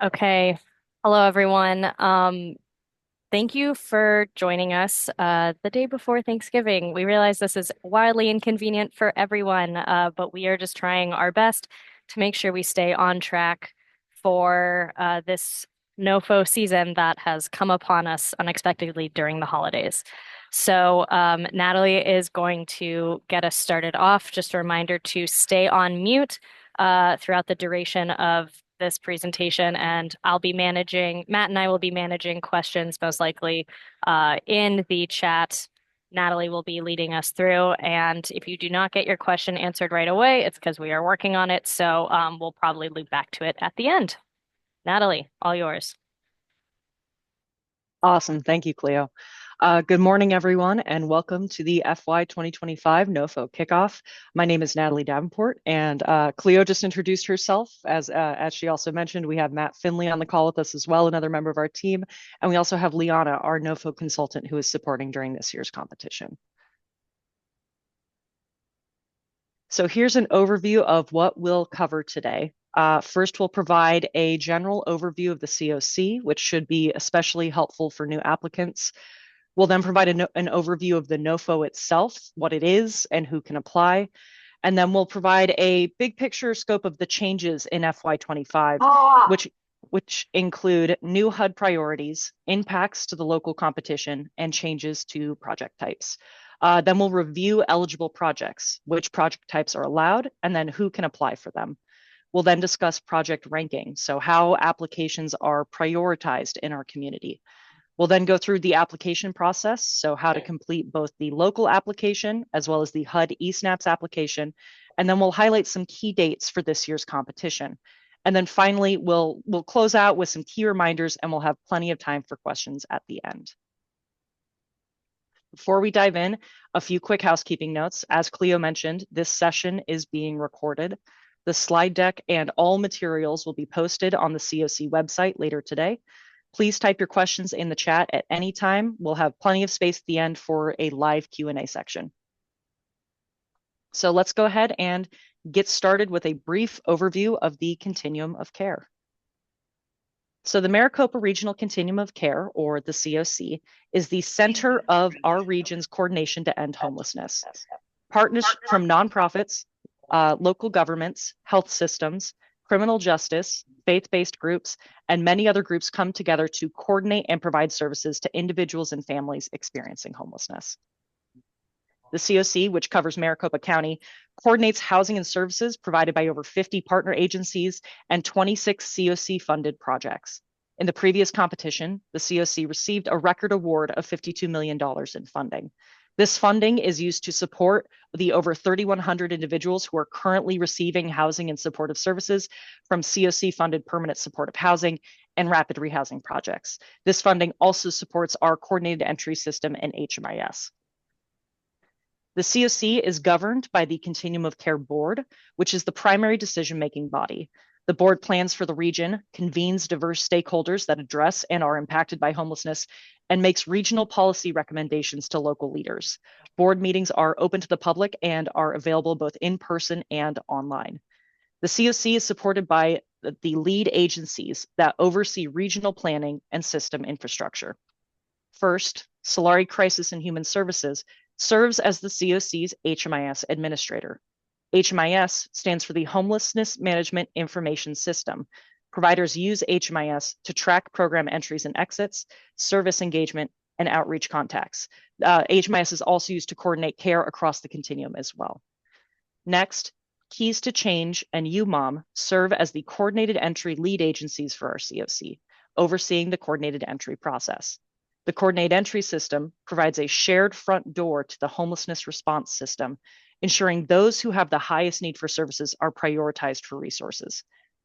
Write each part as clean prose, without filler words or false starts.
Okay. Hello, everyone. Thank you for joining us the day before Thanksgiving. We realize this is wildly inconvenient for everyone, but we are just trying our best to make sure we stay on track for this NOFO season that has come upon us unexpectedly during the holidays. So, Natalie is going to get us started off. Just a reminder to stay on mute throughout the duration of this presentation, and Matt and I will be managing questions most likely in the chat. Natalie will be leading us through, and if you do not get your question answered right away, it's because we are working on it, so we'll probably loop back to it at the end. Natalie, all yours. Awesome. Thank you, Cleo. Good morning, everyone, and welcome to the FY 2025 NOFO kickoff. My name is Natalie Davenport, and Cleo just introduced herself. As she also mentioned, we have Matt Finley on the call with us as well, another member of our team. And we also have Liana, our NOFO consultant, who is supporting during this year's competition. So here's an overview of what we'll cover today. First, we'll provide a general overview of the COC, which should be especially helpful for new applicants. We'll then provide an overview of the NOFO itself, what it is and who can apply. And then we'll provide a big picture scope of the changes in FY25, which include new HUD priorities, impacts to the local competition, and changes to project types. Then we'll review eligible projects, which project types are allowed, and then who can apply for them. We'll then discuss project ranking, so how applications are prioritized in our community. We'll then go through the application process, so how to complete both the local application as well as the HUD eSNAPS application, and then we'll highlight some key dates for this year's competition. And then finally, we'll close out with some key reminders, and we'll have plenty of time for questions at the end. Before we dive in, a few quick housekeeping notes. As Cleo mentioned, this session is being recorded. The slide deck and all materials will be posted on the COC website later today. Please type your questions in the chat at any time. We'll have plenty of space at the end for a live Q&A section. So let's go ahead and get started with a brief overview of the continuum of care. So the Maricopa Regional Continuum of Care, or the COC, is the center of our region's coordination to end homelessness. Partners from nonprofits, local governments, health systems, criminal justice, faith-based groups, and many other groups come together to coordinate and provide services to individuals and families experiencing homelessness. The COC, which covers Maricopa County, coordinates housing and services provided by over 50 partner agencies and 26 COC-funded projects. In the previous competition, the COC received a record award of $52 million in funding. This funding is used to support the over 3,100 individuals who are currently receiving housing and supportive services from COC-funded permanent supportive housing and rapid rehousing projects. This funding also supports our coordinated entry system and HMIS. The COC is governed by the Continuum of Care Board, which is the primary decision-making body. The board plans for the region, convenes diverse stakeholders that address and are impacted by homelessness, and makes regional policy recommendations to local leaders. Board meetings are open to the public and are available both in person and online. The COC is supported by the lead agencies that oversee regional planning and system infrastructure. First, Solari Crisis and Human Services serves as the COC's HMIS administrator. HMIS stands for the Homelessness Management Information System. Providers use HMIS to track program entries and exits, service engagement, and outreach contacts. HMIS is also used to coordinate care across the continuum as well. Next, Keys to Change and UMOM serve as the coordinated entry lead agencies for our COC, overseeing the coordinated entry process. The coordinated entry system provides a shared front door to the homelessness response system, ensuring those who have the highest need for services are prioritized for resources.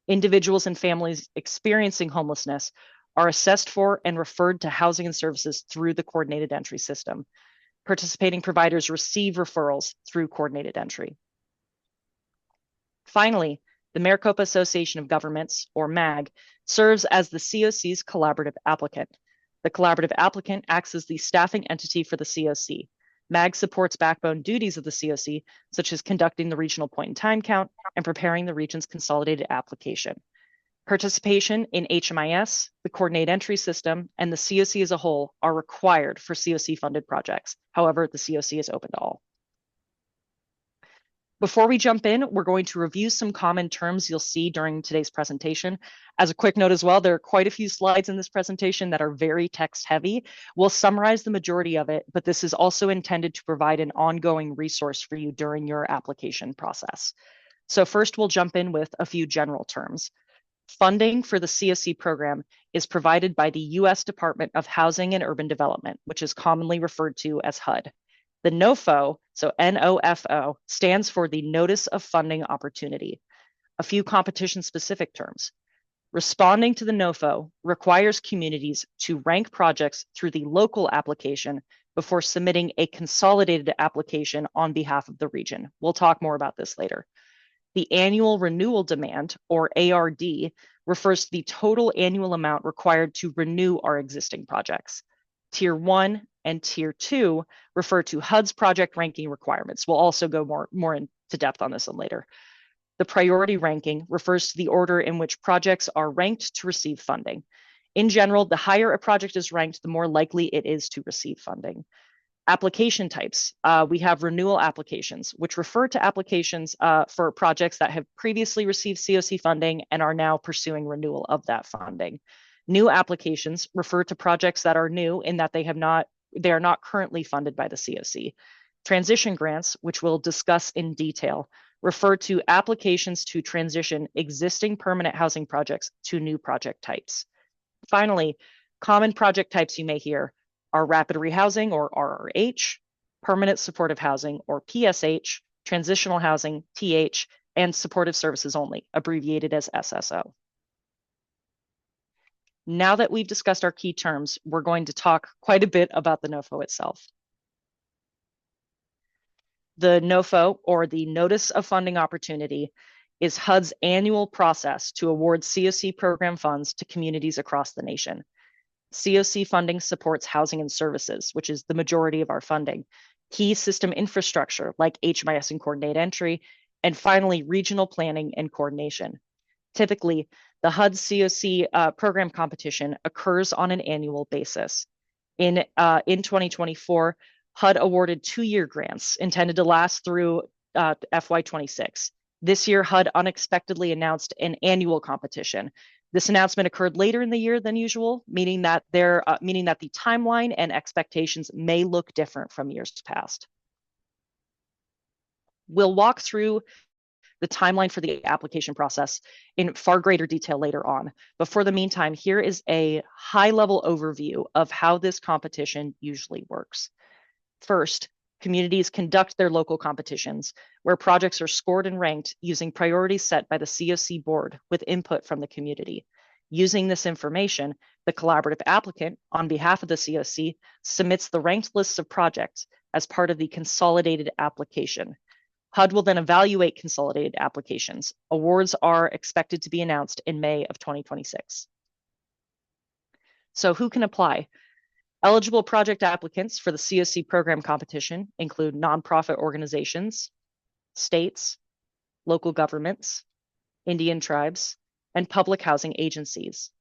Individuals and families experiencing homelessness are assessed for and referred to housing and services through the coordinated entry system. Participating providers receive referrals through coordinated entry. Finally, the Maricopa Association of Governments, or MAG, serves as the COC's collaborative applicant. The collaborative applicant acts as the staffing entity for the COC. MAG supports backbone duties of the COC, such as conducting the regional point in time count and preparing the region's consolidated application. Participation in HMIS, the coordinated entry system, and the COC as a whole are required for COC-funded projects. However, the COC is open to all. Before we jump in, we're going to review some common terms you'll see during today's presentation. As a quick note as well, there are quite a few slides in this presentation that are very text heavy. We'll summarize the majority of it, but this is also intended to provide an ongoing resource for you during your application process. So first, we'll jump in with a few general terms. Funding for the COC program is provided by the U.S. Department of Housing and Urban Development, which is commonly referred to as HUD. The NOFO, so NOFO, stands for the Notice of Funding Opportunity. A few competition-specific terms. Responding to the NOFO requires communities to rank projects through the local application before submitting a consolidated application on behalf of the region. We'll talk more about this later. The annual renewal demand, or ARD, refers to the total annual amount required to renew our existing projects. Tier 1 and Tier 2 refer to HUD's project ranking requirements. We'll also go more into depth on this one later. The priority ranking refers to the order in which projects are ranked to receive funding. In general, the higher a project is ranked, the more likely it is to receive funding. Application types. We have renewal applications, which refer to applications for projects that have previously received COC funding and are now pursuing renewal of that funding. New applications refer to projects that are new in that they are not currently funded by the COC. Transition grants, which we'll discuss in detail, refer to applications to transition existing permanent housing projects to new project types. Finally, common project types you may hear are rapid rehousing, or RRH, permanent supportive housing, or PSH, transitional housing, TH, and supportive services only, abbreviated as SSO. Now that we've discussed our key terms, we're going to talk quite a bit about the NOFO itself. The NOFO, or the Notice of Funding Opportunity, is HUD's annual process to award COC program funds to communities across the nation. COC funding supports housing and services, which is the majority of our funding, key system infrastructure like HMIS and coordinated entry, and finally, regional planning and coordination. Typically, the HUD COC program competition occurs on an annual basis. In 2024, HUD awarded 2-year grants intended to last through FY2026. This year, HUD unexpectedly announced an annual competition. This announcement occurred later in the year than usual, meaning that the timeline and expectations may look different from years past. We'll walk through the timeline for the application process in far greater detail later on. But for the meantime, here is a high-level overview of how this competition usually works. First, communities conduct their local competitions, where projects are scored and ranked using priorities set by the COC board with input from the community. Using this information, the collaborative applicant, on behalf of the COC, submits the ranked lists of projects as part of the consolidated application. HUD will then evaluate consolidated applications. Awards are expected to be announced in May of 2026. So who can apply? Eligible project applicants for the COC program competition include nonprofit organizations, states, local governments, Indian tribes, and public housing agencies.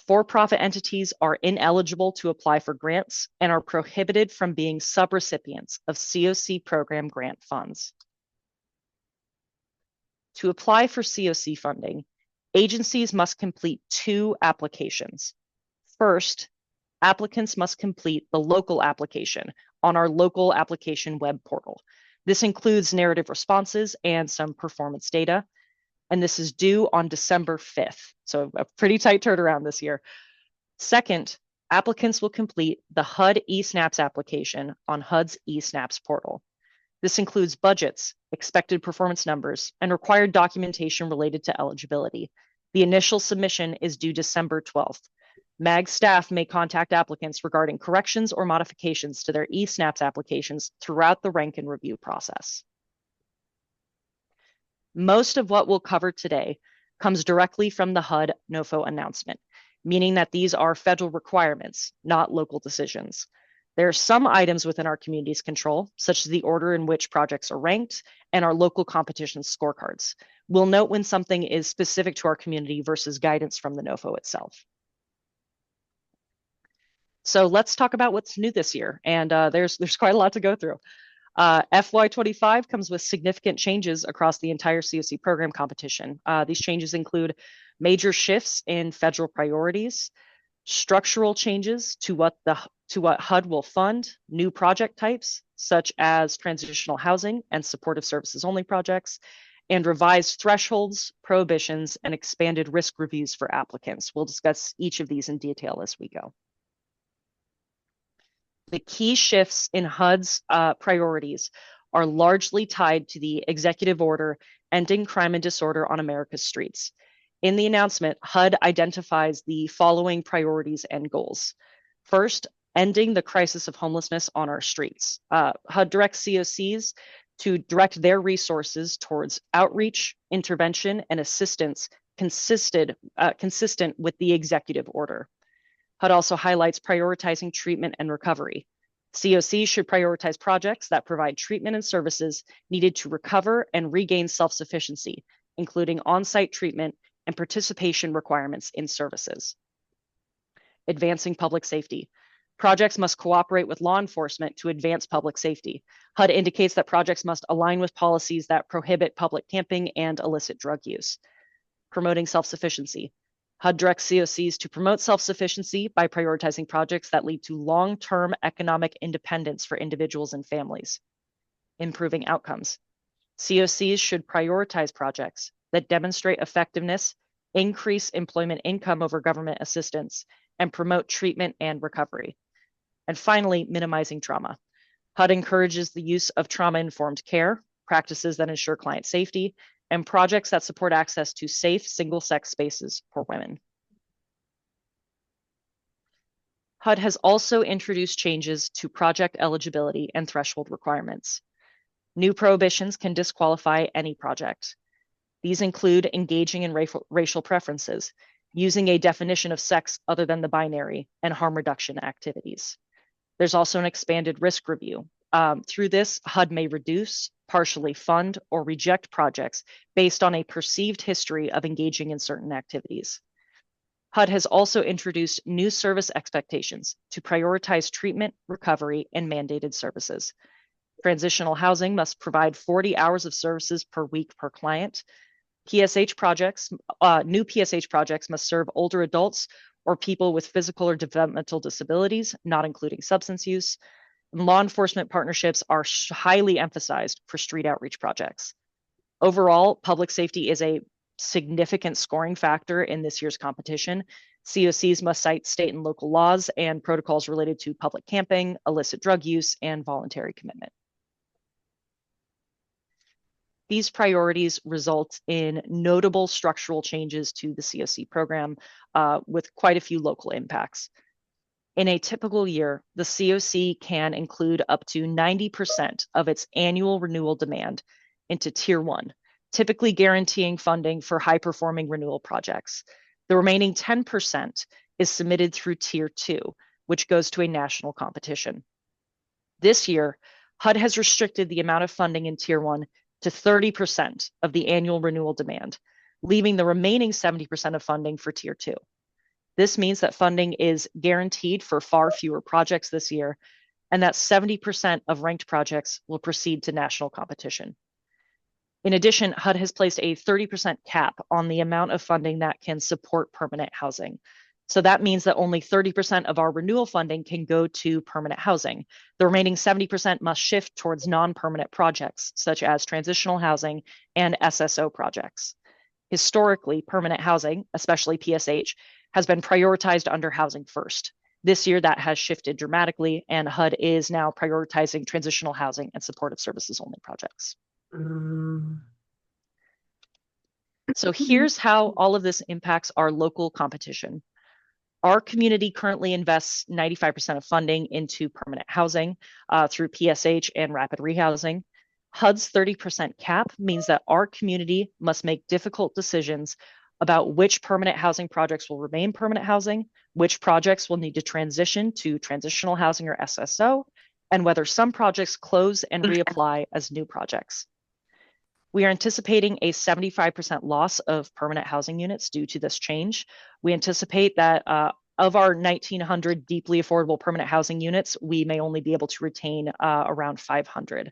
For-profit entities are ineligible to apply for grants and are prohibited from being subrecipients of COC program grant funds. To apply for COC funding, agencies must complete 2 applications. First, applicants must complete the local application on our local application web portal. This includes narrative responses and some performance data, and this is due on December 5th, so a pretty tight turnaround this year. Second, applicants will complete the HUD eSNAPS application on HUD's eSNAPS portal. This includes budgets, expected performance numbers, and required documentation related to eligibility. The initial submission is due December 12th. MAG staff may contact applicants regarding corrections or modifications to their eSNAPS applications throughout the rank and review process. Most of what we'll cover today comes directly from the HUD NOFO announcement, meaning that these are federal requirements, not local decisions. There are some items within our community's control, such as the order in which projects are ranked and our local competition scorecards. We'll note when something is specific to our community versus guidance from the NOFO itself. So let's talk about what's new this year. And there's quite a lot to go through. FY2025 comes with significant changes across the entire COC program competition. These changes include major shifts in federal priorities, structural changes to what HUD will fund, new project types such as transitional housing and supportive services only projects, and revised thresholds, prohibitions, and expanded risk reviews for applicants. We'll discuss each of these in detail as we go. The key shifts in HUD's priorities are largely tied to the executive order ending crime and disorder on America's streets. In the announcement, HUD identifies the following priorities and goals. First, ending the crisis of homelessness on our streets. HUD directs COCs to direct their resources towards outreach, intervention, and assistance consistent with the executive order. HUD also highlights prioritizing treatment and recovery. COCs should prioritize projects that provide treatment and services needed to recover and regain self-sufficiency, including on-site treatment and participation requirements in services. Advancing public safety. Projects must cooperate with law enforcement to advance public safety. HUD indicates that projects must align with policies that prohibit public camping and illicit drug use. Promoting self-sufficiency. HUD directs COCs to promote self-sufficiency by prioritizing projects that lead to long-term economic independence for individuals and families. Improving outcomes. COCs should prioritize projects that demonstrate effectiveness, increase employment income over government assistance, and promote treatment and recovery. And finally, minimizing trauma. HUD encourages the use of trauma-informed care, practices that ensure client safety, and projects that support access to safe single-sex spaces for women. HUD has also introduced changes to project eligibility and threshold requirements. New prohibitions can disqualify any project. These include engaging in racial preferences, using a definition of sex other than the binary, and harm reduction activities. There's also an expanded risk review. Through this, HUD may reduce, partially fund, or reject projects based on a perceived history of engaging in certain activities. HUD has also introduced new service expectations to prioritize treatment, recovery, and mandated services. Transitional housing must provide 40 hours of services per week per client. PSH projects, new PSH projects must serve older adults or people with physical or developmental disabilities, not including substance use. Law enforcement partnerships are highly emphasized for street outreach projects. Overall, public safety is a significant scoring factor in this year's competition. COCs must cite state and local laws and protocols related to public camping, illicit drug use, and voluntary commitment. These priorities result in notable structural changes to the COC program with quite a few local impacts. In a typical year, the COC can include up to 90% of its annual renewal demand into Tier 1, typically guaranteeing funding for high-performing renewal projects. The remaining 10% is submitted through Tier 2, which goes to a national competition. This year, HUD has restricted the amount of funding in Tier 1 to 30% of the annual renewal demand, leaving the remaining 70% of funding for Tier 2. This means that funding is guaranteed for far fewer projects this year, and that 70% of ranked projects will proceed to national competition. In addition, HUD has placed a 30% cap on the amount of funding that can support permanent housing. So that means that only 30% of our renewal funding can go to permanent housing. The remaining 70% must shift towards non-permanent projects, such as transitional housing and SSO projects. Historically, permanent housing, especially PSH, has been prioritized under Housing First. This year, that has shifted dramatically, and HUD is now prioritizing transitional housing and supportive services only projects. So here's how all of this impacts our local competition. Our community currently invests 95% of funding into permanent housing through PSH and rapid rehousing. HUD's 30% cap means that our community must make difficult decisions about which permanent housing projects will remain permanent housing, which projects will need to transition to transitional housing or SSO, and whether some projects close and reapply as new projects. We are anticipating a 75% loss of permanent housing units due to this change. We anticipate that of our 1,900 deeply affordable permanent housing units, we may only be able to retain around 500.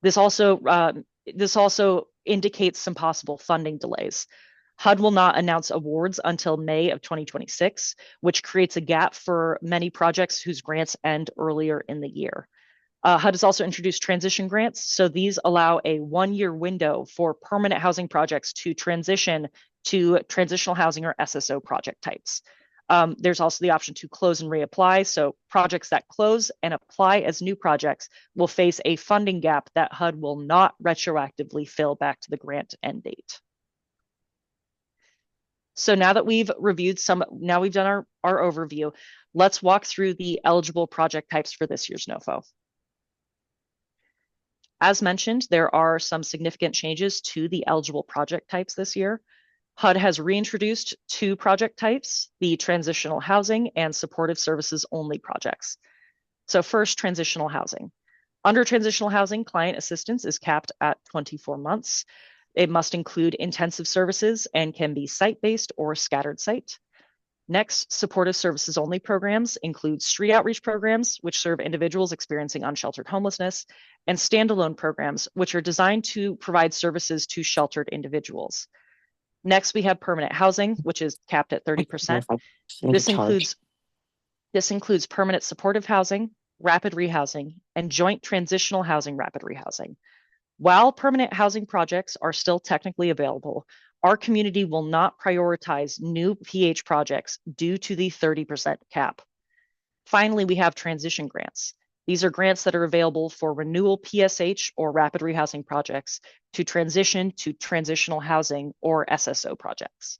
This also indicates some possible funding delays. HUD will not announce awards until May of 2026, which creates a gap for many projects whose grants end earlier in the year. HUD has also introduced transition grants. So these allow a 1-year window for permanent housing projects to transition to transitional housing or SSO project types. There's also the option to close and reapply. So projects that close and apply as new projects will face a funding gap that HUD will not retroactively fill back to the grant end date. So now that we've reviewed now we've done our overview, let's walk through the eligible project types for this year's NOFO. As mentioned, there are some significant changes to the eligible project types this year. HUD has reintroduced 2 project types, the transitional housing and supportive services only projects. So first, transitional housing. Under transitional housing, client assistance is capped at 24 months. It must include intensive services and can be site-based or scattered site. Next, supportive services only programs include street outreach programs, which serve individuals experiencing unsheltered homelessness, and standalone programs, which are designed to provide services to sheltered individuals. Next, we have permanent housing, which is capped at 30%. This includes permanent supportive housing, rapid rehousing, and joint transitional housing rapid rehousing. While permanent housing projects are still technically available, our community will not prioritize new PH projects due to the 30% cap. Finally, we have transition grants. These are grants that are available for renewal PSH or rapid rehousing projects to transition to transitional housing or SSO projects.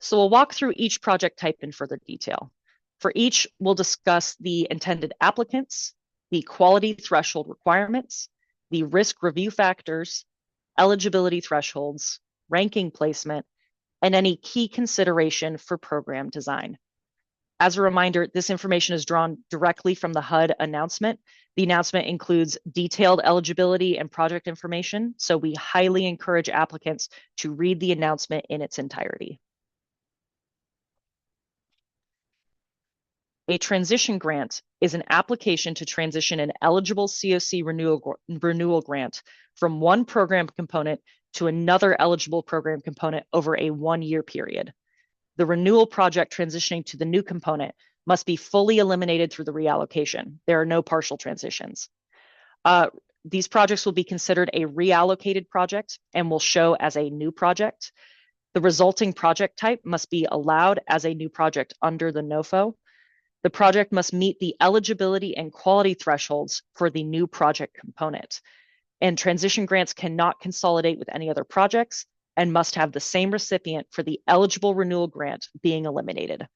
So we'll walk through each project type in further detail. For each, we'll discuss the intended applicants, the quality threshold requirements, the risk review factors, eligibility thresholds, ranking placement, and any key consideration for program design. As a reminder, this information is drawn directly from the HUD announcement. The announcement includes detailed eligibility and project information, so we highly encourage applicants to read the announcement in its entirety. A transition grant is an application to transition an eligible COC renewal grant from one program component to another eligible program component over a 1-year period. The renewal project transitioning to the new component must be fully eliminated through the reallocation. There are no partial transitions. These projects will be considered a reallocated project and will show as a new project. The resulting project type must be allowed as a new project under the NOFO. The project must meet the eligibility and quality thresholds for the new project component. And transition grants cannot consolidate with any other projects and must have the same recipient for the eligible renewal grant being eliminated.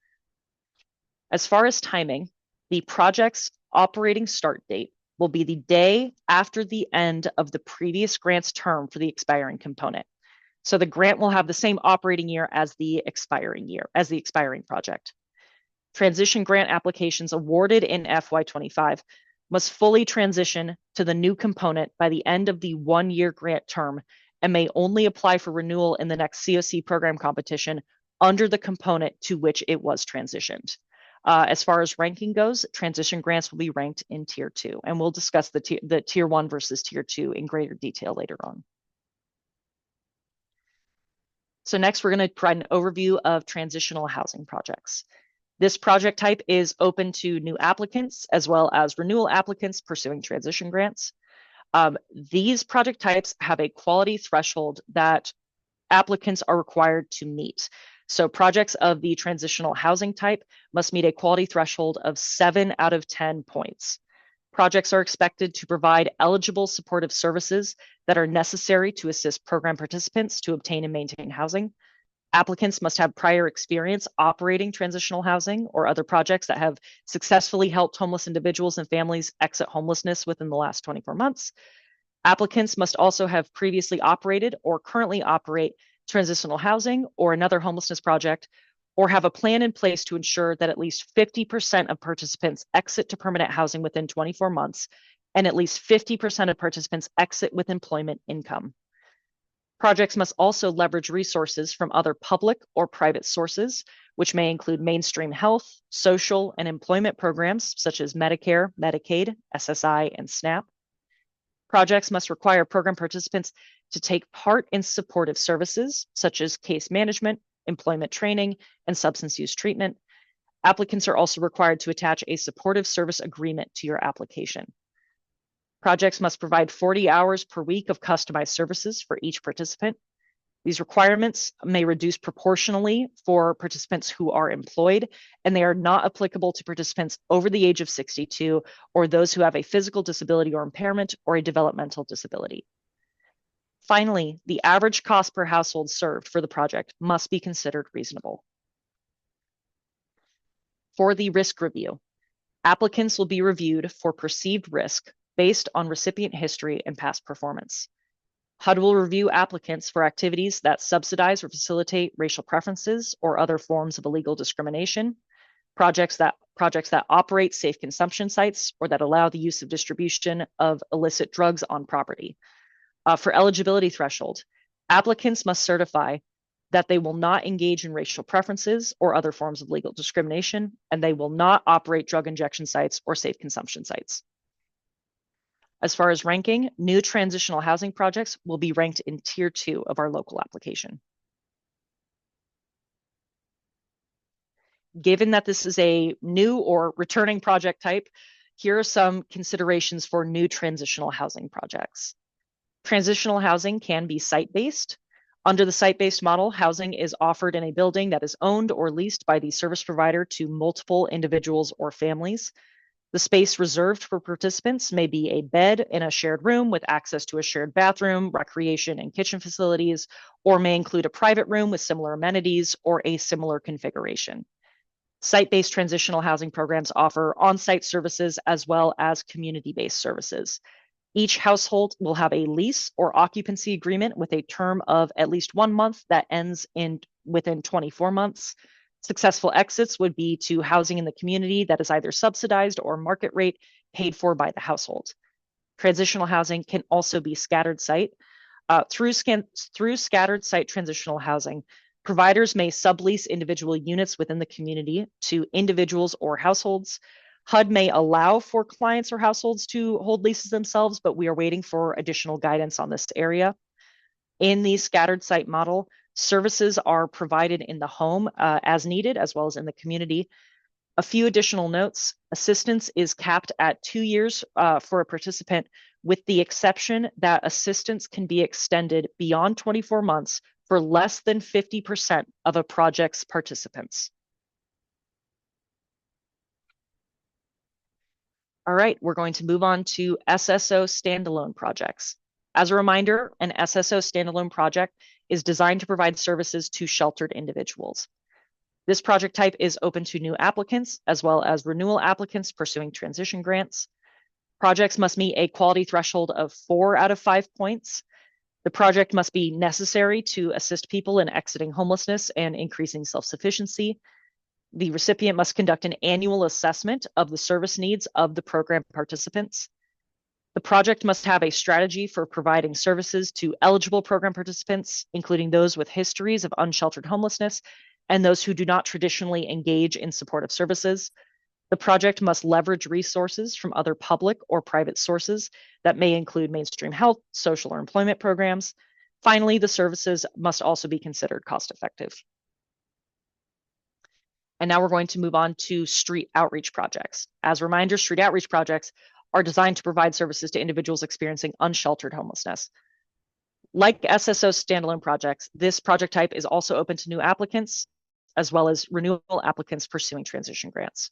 As far as timing, the project's operating start date will be the day after the end of the previous grant's term for the expiring component. So the grant will have the same operating year as the expiring project. Transition grant applications awarded in FY2025 must fully transition to the new component by the end of the 1-year grant term and may only apply for renewal in the next COC program competition under the component to which it was transitioned. As far as ranking goes, transition grants will be ranked in Tier 2, and we'll discuss the Tier 1 versus Tier 2 in greater detail later on. So next, we're going to provide an overview of transitional housing projects. This project type is open to new applicants as well as renewal applicants pursuing transition grants. These project types have a quality threshold that applicants are required to meet. So projects of the transitional housing type must meet a quality threshold of 7 out of 10 points. Projects are expected to provide eligible supportive services that are necessary to assist program participants to obtain and maintain housing. Applicants must have prior experience operating transitional housing or other projects that have successfully helped homeless individuals and families exit homelessness within the last 24 months. Applicants must also have previously operated or currently operate transitional housing or another homelessness project, or have a plan in place to ensure that at least 50% of participants exit to permanent housing within 24 months, and at least 50% of participants exit with employment income. Projects must also leverage resources from other public or private sources, which may include mainstream health, social, and employment programs such as Medicare, Medicaid, SSI, and SNAP. Projects must require program participants to take part in supportive services such as case management, employment training, and substance use treatment. Applicants are also required to attach a supportive service agreement to your application. Projects must provide 40 hours per week of customized services for each participant. These requirements may reduce proportionally for participants who are employed, and they are not applicable to participants over the age of 62 or those who have a physical disability or impairment or a developmental disability. Finally, the average cost per household served for the project must be considered reasonable. For the risk review, applicants will be reviewed for perceived risk based on recipient history and past performance. HUD will review applicants for activities that subsidize or facilitate racial preferences or other forms of illegal discrimination, projects that operate safe consumption sites or that allow the use of distribution of illicit drugs on property. For eligibility threshold, applicants must certify that they will not engage in racial preferences or other forms of legal discrimination, and they will not operate drug injection sites or safe consumption sites. As far as ranking, new transitional housing projects will be ranked in Tier 2 of our local application. Given that this is a new or returning project type, here are some considerations for new transitional housing projects. Transitional housing can be site-based. Under the site-based model, housing is offered in a building that is owned or leased by the service provider to multiple individuals or families. The space reserved for participants may be a bed in a shared room with access to a shared bathroom, recreation, and kitchen facilities, or may include a private room with similar amenities or a similar configuration. Site-based transitional housing programs offer on-site services as well as community-based services. Each household will have a lease or occupancy agreement with a term of at least 1 month that ends within 24 months. Successful exits would be to housing in the community that is either subsidized or market rate paid for by the household. Transitional housing can also be scattered site. Through scattered site transitional housing, providers may sublease individual units within the community to individuals or households. HUD may allow for clients or households to hold leases themselves, but we are waiting for additional guidance on this area. In the scattered site model, services are provided in the home as needed, as well as in the community. A few additional notes. Assistance is capped at 2 years for a participant, with the exception that assistance can be extended beyond 24 months for less than 50% of a project's participants. All right, we're going to move on to SSO standalone projects. As a reminder, an SSO standalone project is designed to provide services to sheltered individuals. This project type is open to new applicants as well as renewal applicants pursuing transition grants. Projects must meet a quality threshold of 4 out of 5 points. The project must be necessary to assist people in exiting homelessness and increasing self-sufficiency. The recipient must conduct an annual assessment of the service needs of the program participants. The project must have a strategy for providing services to eligible program participants, including those with histories of unsheltered homelessness and those who do not traditionally engage in supportive services. The project must leverage resources from other public or private sources that may include mainstream health, social, or employment programs. Finally, the services must also be considered cost-effective. And now we're going to move on to street outreach projects. As a reminder, street outreach projects are designed to provide services to individuals experiencing unsheltered homelessness. Like SSO standalone projects, this project type is also open to new applicants. as well as renewal applicants pursuing transition grants.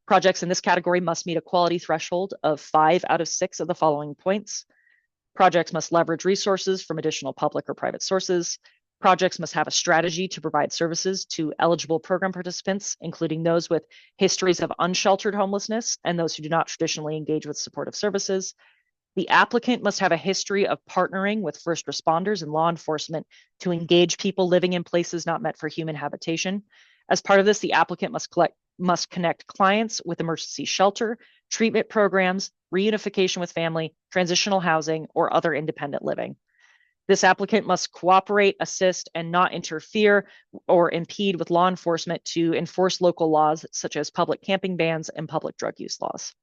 Projects in this category must meet a quality threshold of 5 out of 6 of the following points. Projects must leverage resources from additional public or private sources. Projects must have a strategy to provide services to eligible program participants, including those with histories of unsheltered homelessness and those who do not traditionally engage with supportive services. The applicant must have a history of partnering with first responders and law enforcement to engage people living in places not meant for human habitation. As part of this, the applicant must connect clients with emergency shelter, treatment programs, reunification with family, transitional housing, or other independent living. This applicant must cooperate, assist, and not interfere or impede with law enforcement to enforce local laws such as public camping bans and public drug use laws.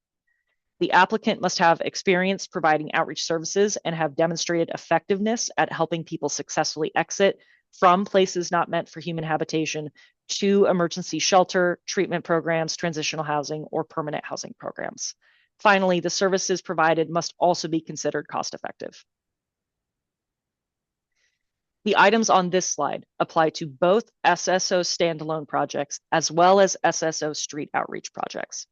The applicant must have experience providing outreach services and have demonstrated effectiveness at helping people successfully exit from places not meant for human habitation to emergency shelter, treatment programs, transitional housing, or permanent housing programs. Finally, the services provided must also be considered cost-effective. The items on this slide apply to both SSO standalone projects as well as SSO street outreach projects.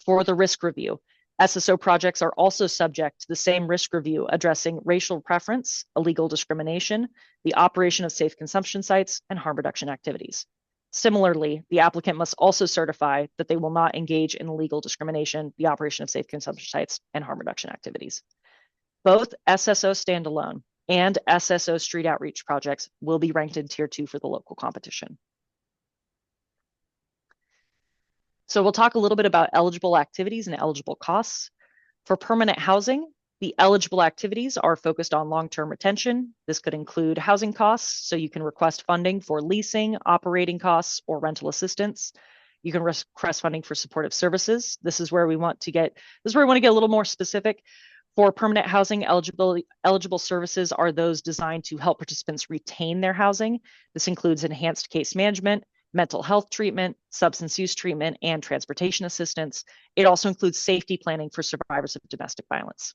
For the risk review, SSO projects are also subject to the same risk review addressing racial preference, illegal discrimination, the operation of safe consumption sites, and harm reduction activities. Similarly, the applicant must also certify that they will not engage in illegal discrimination, the operation of safe consumption sites, and harm reduction activities. Both SSO standalone and SSO street outreach projects will be ranked in Tier 2 for the local competition. So we'll talk a little bit about eligible activities and eligible costs. For permanent housing, the eligible activities are focused on long-term retention. This could include housing costs, so you can request funding for leasing, operating costs, or rental assistance. You can request funding for supportive services. This is where we want to get a little more specific. For permanent housing, eligible services are those designed to help participants retain their housing. This includes enhanced case management, mental health treatment, substance use treatment, and transportation assistance. It also includes safety planning for survivors of domestic violence.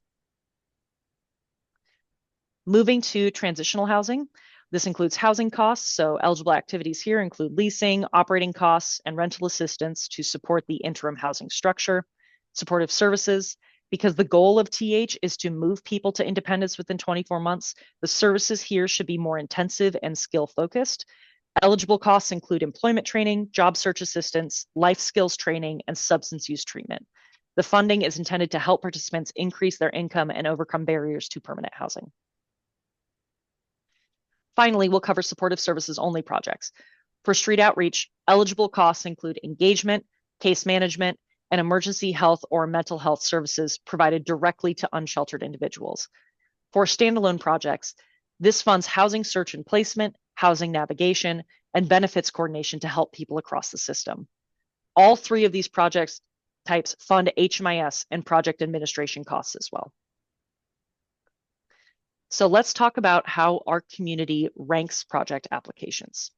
Moving to transitional housing, this includes housing costs. So eligible activities here include leasing, operating costs, and rental assistance to support the interim housing structure. Supportive services, because the goal of TH is to move people to independence within 24 months, the services here should be more intensive and skill focused. Eligible costs include employment training, job search assistance, life skills training, and substance use treatment. The funding is intended to help participants increase their income and overcome barriers to permanent housing. Finally, we'll cover supportive services only projects. For street outreach, eligible costs include engagement, case management, and emergency health or mental health services provided directly to unsheltered individuals. For standalone projects, this funds housing search and placement, housing navigation, and benefits coordination to help people across the system. All three of these project types fund HMIS and project administration costs as well. So let's talk about how our community ranks project applications.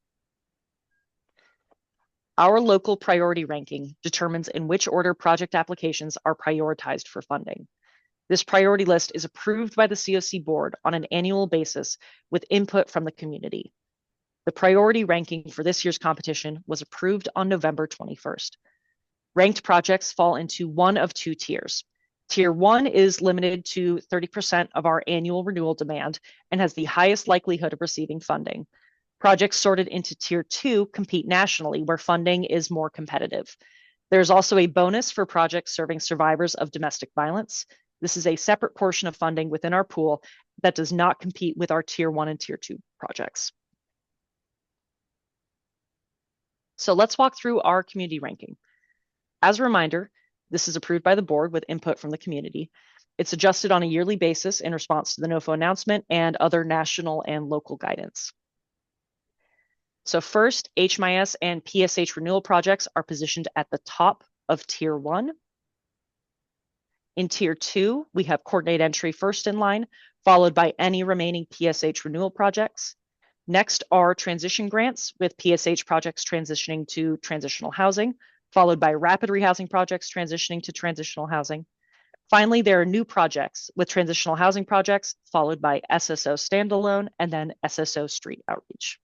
Our local priority ranking determines in which order project applications are prioritized for funding. This priority list is approved by the COC board on an annual basis with input from the community. The priority ranking for this year's competition was approved on November 21st. Ranked projects fall into one of two tiers. Tier 1 is limited to 30% of our annual renewal demand and has the highest likelihood of receiving funding. Projects sorted into Tier 2 compete nationally, where funding is more competitive. There's also a bonus for projects serving survivors of domestic violence. This is a separate portion of funding within our pool that does not compete with our Tier 1 and Tier 2 projects. So let's walk through our community ranking. As a reminder, this is approved by the board with input from the community. It's adjusted on a yearly basis in response to the NOFO announcement and other national and local guidance. So first, HMIS and PSH renewal projects are positioned at the top of Tier 1. In Tier 2, we have coordinate entry first in line, followed by any remaining PSH renewal projects. Next are transition grants, with PSH projects transitioning to transitional housing, followed by rapid rehousing projects transitioning to transitional housing. Finally, there are new projects with transitional housing projects, followed by SSO standalone, and then SSO street outreach.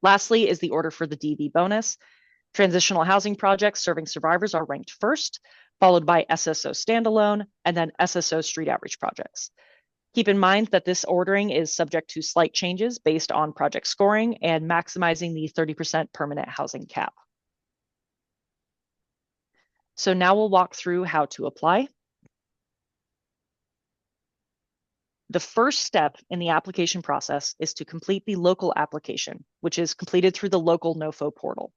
Lastly is the order for the DV bonus. Transitional housing projects serving survivors are ranked first, followed by SSO standalone, and then SSO street outreach projects. Keep in mind that this ordering is subject to slight changes based on project scoring and maximizing the 30% permanent housing cap. So now we'll walk through how to apply. The first step in the application process is to complete the local application, which is completed through the local NOFO portal.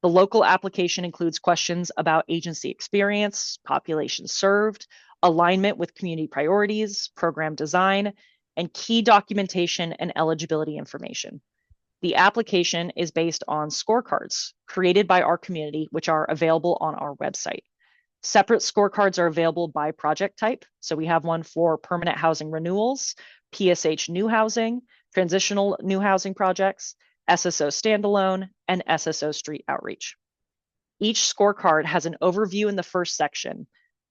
The local application includes questions about agency experience, population served, alignment with community priorities, program design, and key documentation and eligibility information. The application is based on scorecards created by our community, which are available on our website. Separate scorecards are available by project type. So we have one for permanent housing renewals, PSH new housing, transitional new housing projects, SSO standalone, and SSO street outreach. Each scorecard has an overview in the first section,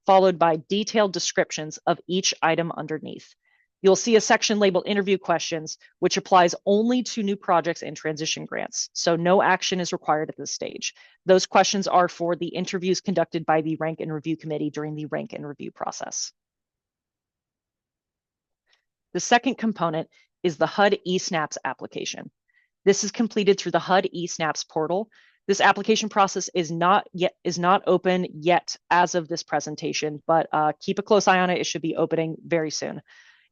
followed by detailed descriptions of each item underneath. You'll see a section labeled interview questions, which applies only to new projects and transition grants. So no action is required at this stage. Those questions are for the interviews conducted by the Rank and Review Committee during the rank and review process. The second component is the HUD eSNAPS application. This is completed through the HUD eSNAPS portal. This application process is not open yet as of this presentation, but keep a close eye on it. It should be opening very soon.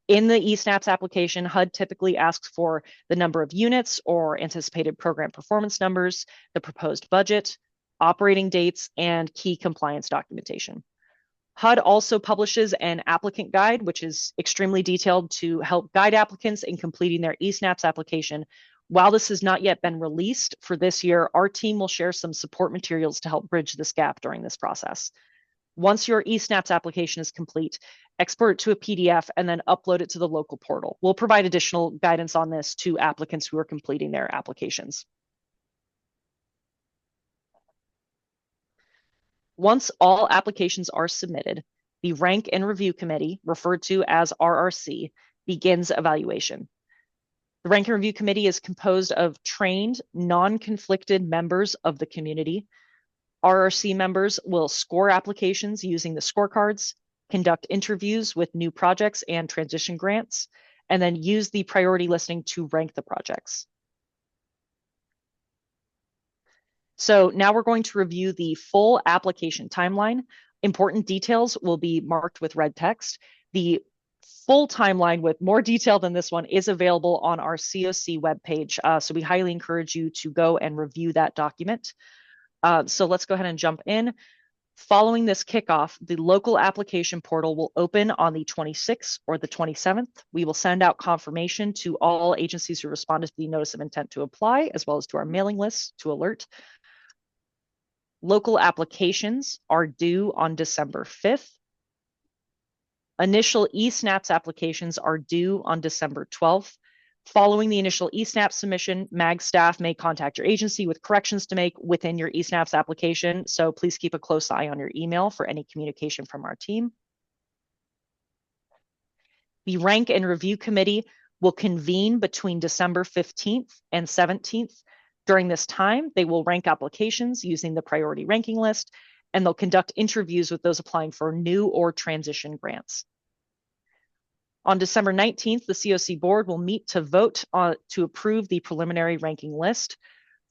In the eSNAPS application, HUD typically asks for the number of units or anticipated program performance numbers, the proposed budget, operating dates, and key compliance documentation. HUD also publishes an applicant guide, which is extremely detailed to help guide applicants in completing their eSNAPS application. While this has not yet been released for this year, our team will share some support materials to help bridge this gap during this process. Once your eSNAPS application is complete, export it to a PDF and then upload it to the local portal. We'll provide additional guidance on this to applicants who are completing their applications. Once all applications are submitted, the Rank and Review Committee, referred to as RRC, begins evaluation. The Rank and Review Committee is composed of trained, non-conflicted members of the community. RRC members will score applications using the scorecards, conduct interviews with new projects and transition grants, and then use the priority listing to rank the projects. So now we're going to review the full application timeline. Important details will be marked with red text. The full timeline with more detail than this one is available on our COC webpage. So we highly encourage you to go and review that document. So let's go ahead and jump in. Following this kickoff, the local application portal will open on the 26th or the 27th. We will send out confirmation to all agencies who responded to the notice of intent to apply, as well as to our mailing list to alert. Local applications are due on December 5th. Initial eSNAPS applications are due on December 12th. Following the initial eSNAPS submission, MAG staff may contact your agency with corrections to make within your eSNAPS application. So please keep a close eye on your email for any communication from our team. The Rank and Review Committee will convene between December 15th and 17th. During this time, they will rank applications using the priority ranking list, and they'll conduct interviews with those applying for new or transition grants. On December 19th, the COC board will meet to vote to approve the preliminary ranking list.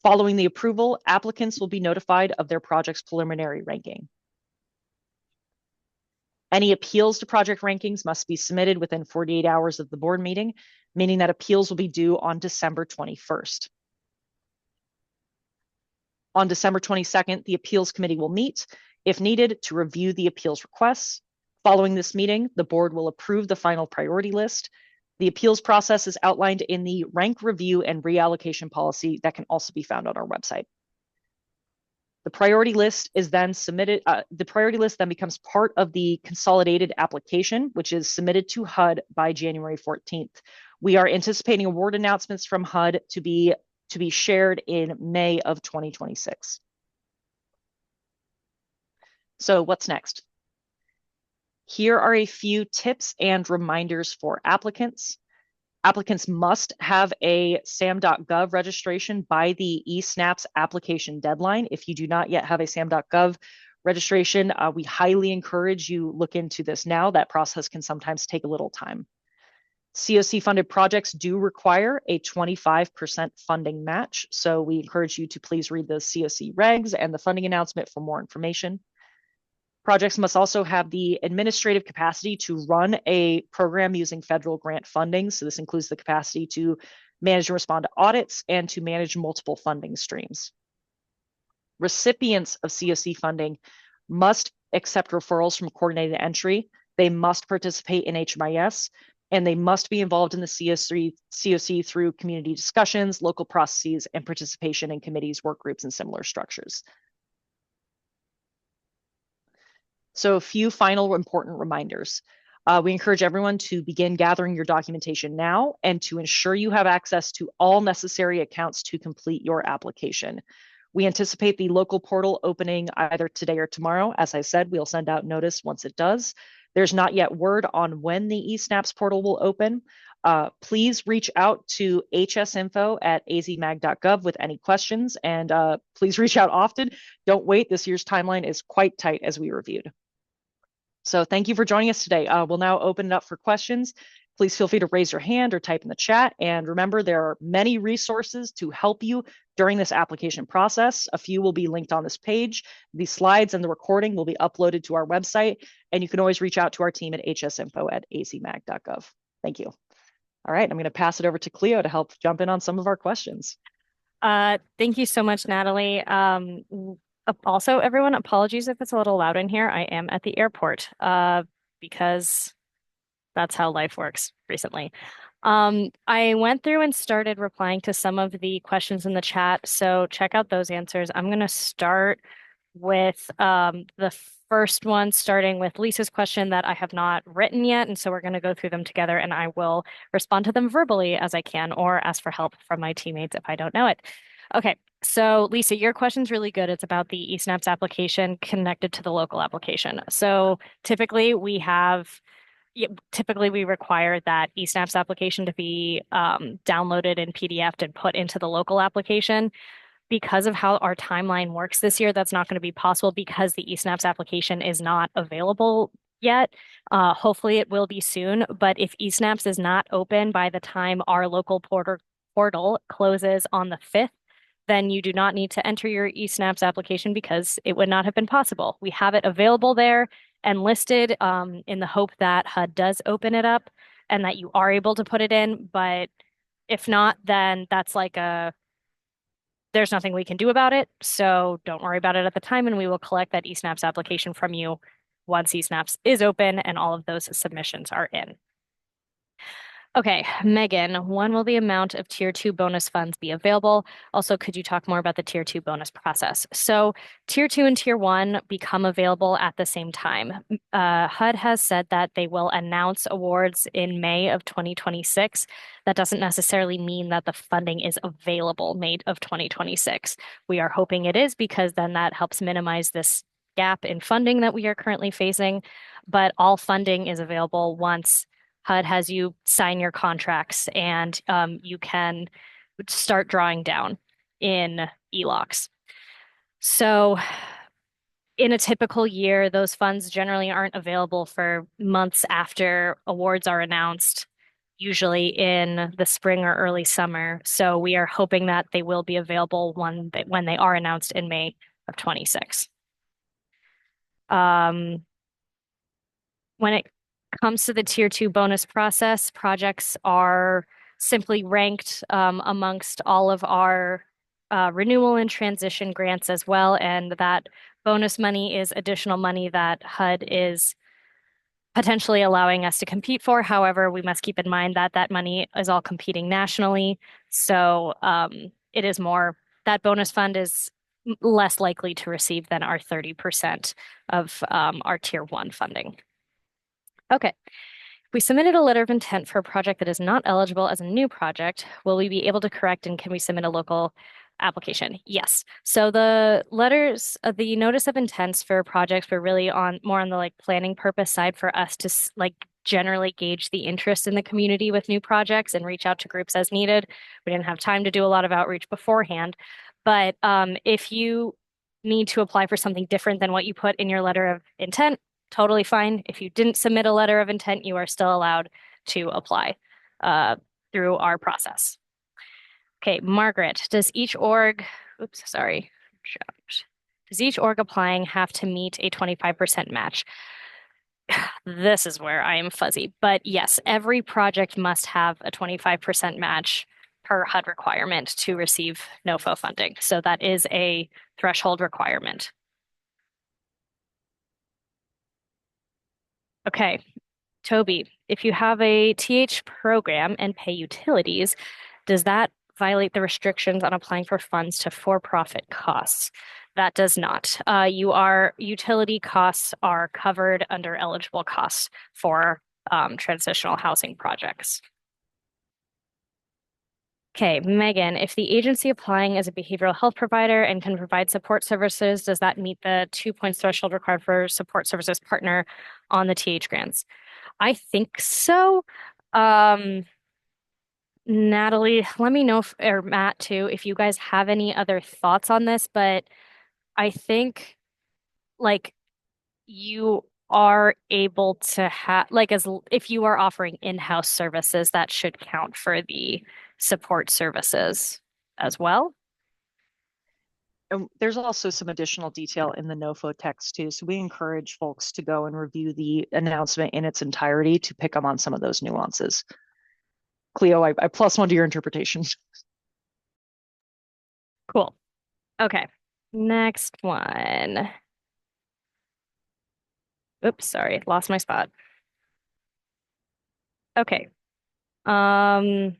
Following the approval, applicants will be notified of their project's preliminary ranking. Any appeals to project rankings must be submitted within 48 hours of the board meeting, meaning that appeals will be due on December 21st. On December 22nd, the appeals committee will meet, if needed, to review the appeals requests. Following this meeting, the board will approve the final priority list. The appeals process is outlined in the rank review and reallocation policy that can also be found on our website. The priority list is then submitted. The priority list then becomes part of the consolidated application, which is submitted to HUD by January 14th. We are anticipating award announcements from HUD to be shared in May of 2026. So what's next? Here are a few tips and reminders for applicants. Applicants must have a sam.gov registration by the eSNAPS application deadline. If you do not yet have a sam.gov registration, we highly encourage you look into this now. That process can sometimes take a little time. COC funded projects do require a 25% funding match. So we encourage you to please read the COC regs and the funding announcement for more information. Projects must also have the administrative capacity to run a program using federal grant funding. So this includes the capacity to manage and respond to audits and to manage multiple funding streams. Recipients of COC funding must accept referrals from coordinated entry. They must participate in HMIS, and they must be involved in the COC through community discussions, local processes, and participation in committees, work groups, and similar structures. So a few final important reminders. We encourage everyone to begin gathering your documentation now and to ensure you have access to all necessary accounts to complete your application. We anticipate the local portal opening either today or tomorrow. As I said, we'll send out notice once it does. There's not yet word on when the eSNAPS portal will open. Please reach out to hsinfo@azmag.gov with any questions, and please reach out often. Don't wait. This year's timeline is quite tight, as we reviewed. So thank you for joining us today. We'll now open it up for questions. Please feel free to raise your hand or type in the chat. And remember, there are many resources to help you during this application process. A few will be linked on this page. The slides and the recording will be uploaded to our website. And you can always reach out to our team at hsinfo@azmag.gov. Thank you. All right, I'm going to pass it over to Cleo to help jump in on some of our questions. Thank you so much, Natalie. Also, everyone, apologies if it's a little loud in here. I am at the airport because that's how life works recently. I went through and started replying to some of the questions in the chat, so check out those answers. I'm going to start with the first one, starting with Lisa's question that I have not written yet, and so we're going to go through them together, and I will respond to them verbally as I can, or ask for help from my teammates if I don't know it. Okay, so Lisa, your question's really good. It's about the eSNAPS application connected to the local application. So typically we require that eSNAPS application to be downloaded in PDF and put into the local application. Because of how our timeline works this year, that's not going to be possible because the eSNAPS application is not available yet. Hopefully it will be soon, but if eSNAPS is not open by the time our local portal closes on the 5th, then you do not need to enter your eSNAPS application because it would not have been possible. We have it available there and listed in the hope that HUD does open it up and that you are able to put it in. But if not, then that's like there's nothing we can do about it. So don't worry about it at the time, and we will collect that eSNAPS application from you once eSNAPS is open and all of those submissions are in. Okay, Megan, when will the amount of Tier 2 bonus funds be available? Also, could you talk more about the Tier 2 bonus process? So Tier 2 and Tier 1 become available at the same time. HUD has said that they will announce awards in May of 2026. That doesn't necessarily mean that the funding is available May of 2026. We are hoping it is because then that helps minimize this gap in funding that we are currently facing. But all funding is available once HUD has you sign your contracts and you can start drawing down in ELOCs. So in a typical year, those funds generally aren't available for months after awards are announced, usually in the spring or early summer. So we are hoping that they will be available when they are announced in May of 26. When it comes to the Tier 2 bonus process, projects are simply ranked amongst all of our renewal and transition grants as well. And that bonus money is additional money that HUD is potentially allowing us to compete for. However, we must keep in mind that that money is all competing nationally. So it is more, that bonus fund is less likely to receive than our 30% of our Tier 1 funding. Okay. If we submitted a letter of intent for a project that is not eligible as a new project, will we be able to correct and can we submit a local application? Yes. So the notice of intents for projects were really more on the like planning purpose side for us to like generally gauge the interest in the community with new projects and reach out to groups as needed. We didn't have time to do a lot of outreach beforehand, but if you need to apply for something different than what you put in your letter of intent, totally fine. If you didn't submit a letter of intent, you are still allowed to apply uh, through our process. Okay, Margaret, oops, sorry. Does each org applying have to meet a 25% match? This is where I am fuzzy, but yes, every project must have a 25% match per HUD requirement to receive NOFO funding. So that is a threshold requirement. Okay, Toby, if you have a TH program and pay utilities, does that violate the restrictions on applying for funds to for-profit costs? That does not. Utility costs are covered under eligible costs for transitional housing projects. Okay, Megan, if the agency applying is a behavioral health provider and can provide support services, does that meet the 2 points threshold required for support services partner on the TH grants? I think so. Um, Natalie, let me know or Matt too, if you guys have any other thoughts on this, but I think like you are able to have like as if you are offering in-house services, that should count for the support services as well. And there's also some additional detail in the NOFO text too. So we encourage folks to go and review the announcement in its entirety to pick up on some of those nuances. Cleo, I plus one to your interpretation. Cool. Okay. Next one. Oops, sorry, lost my spot. Okay. Um,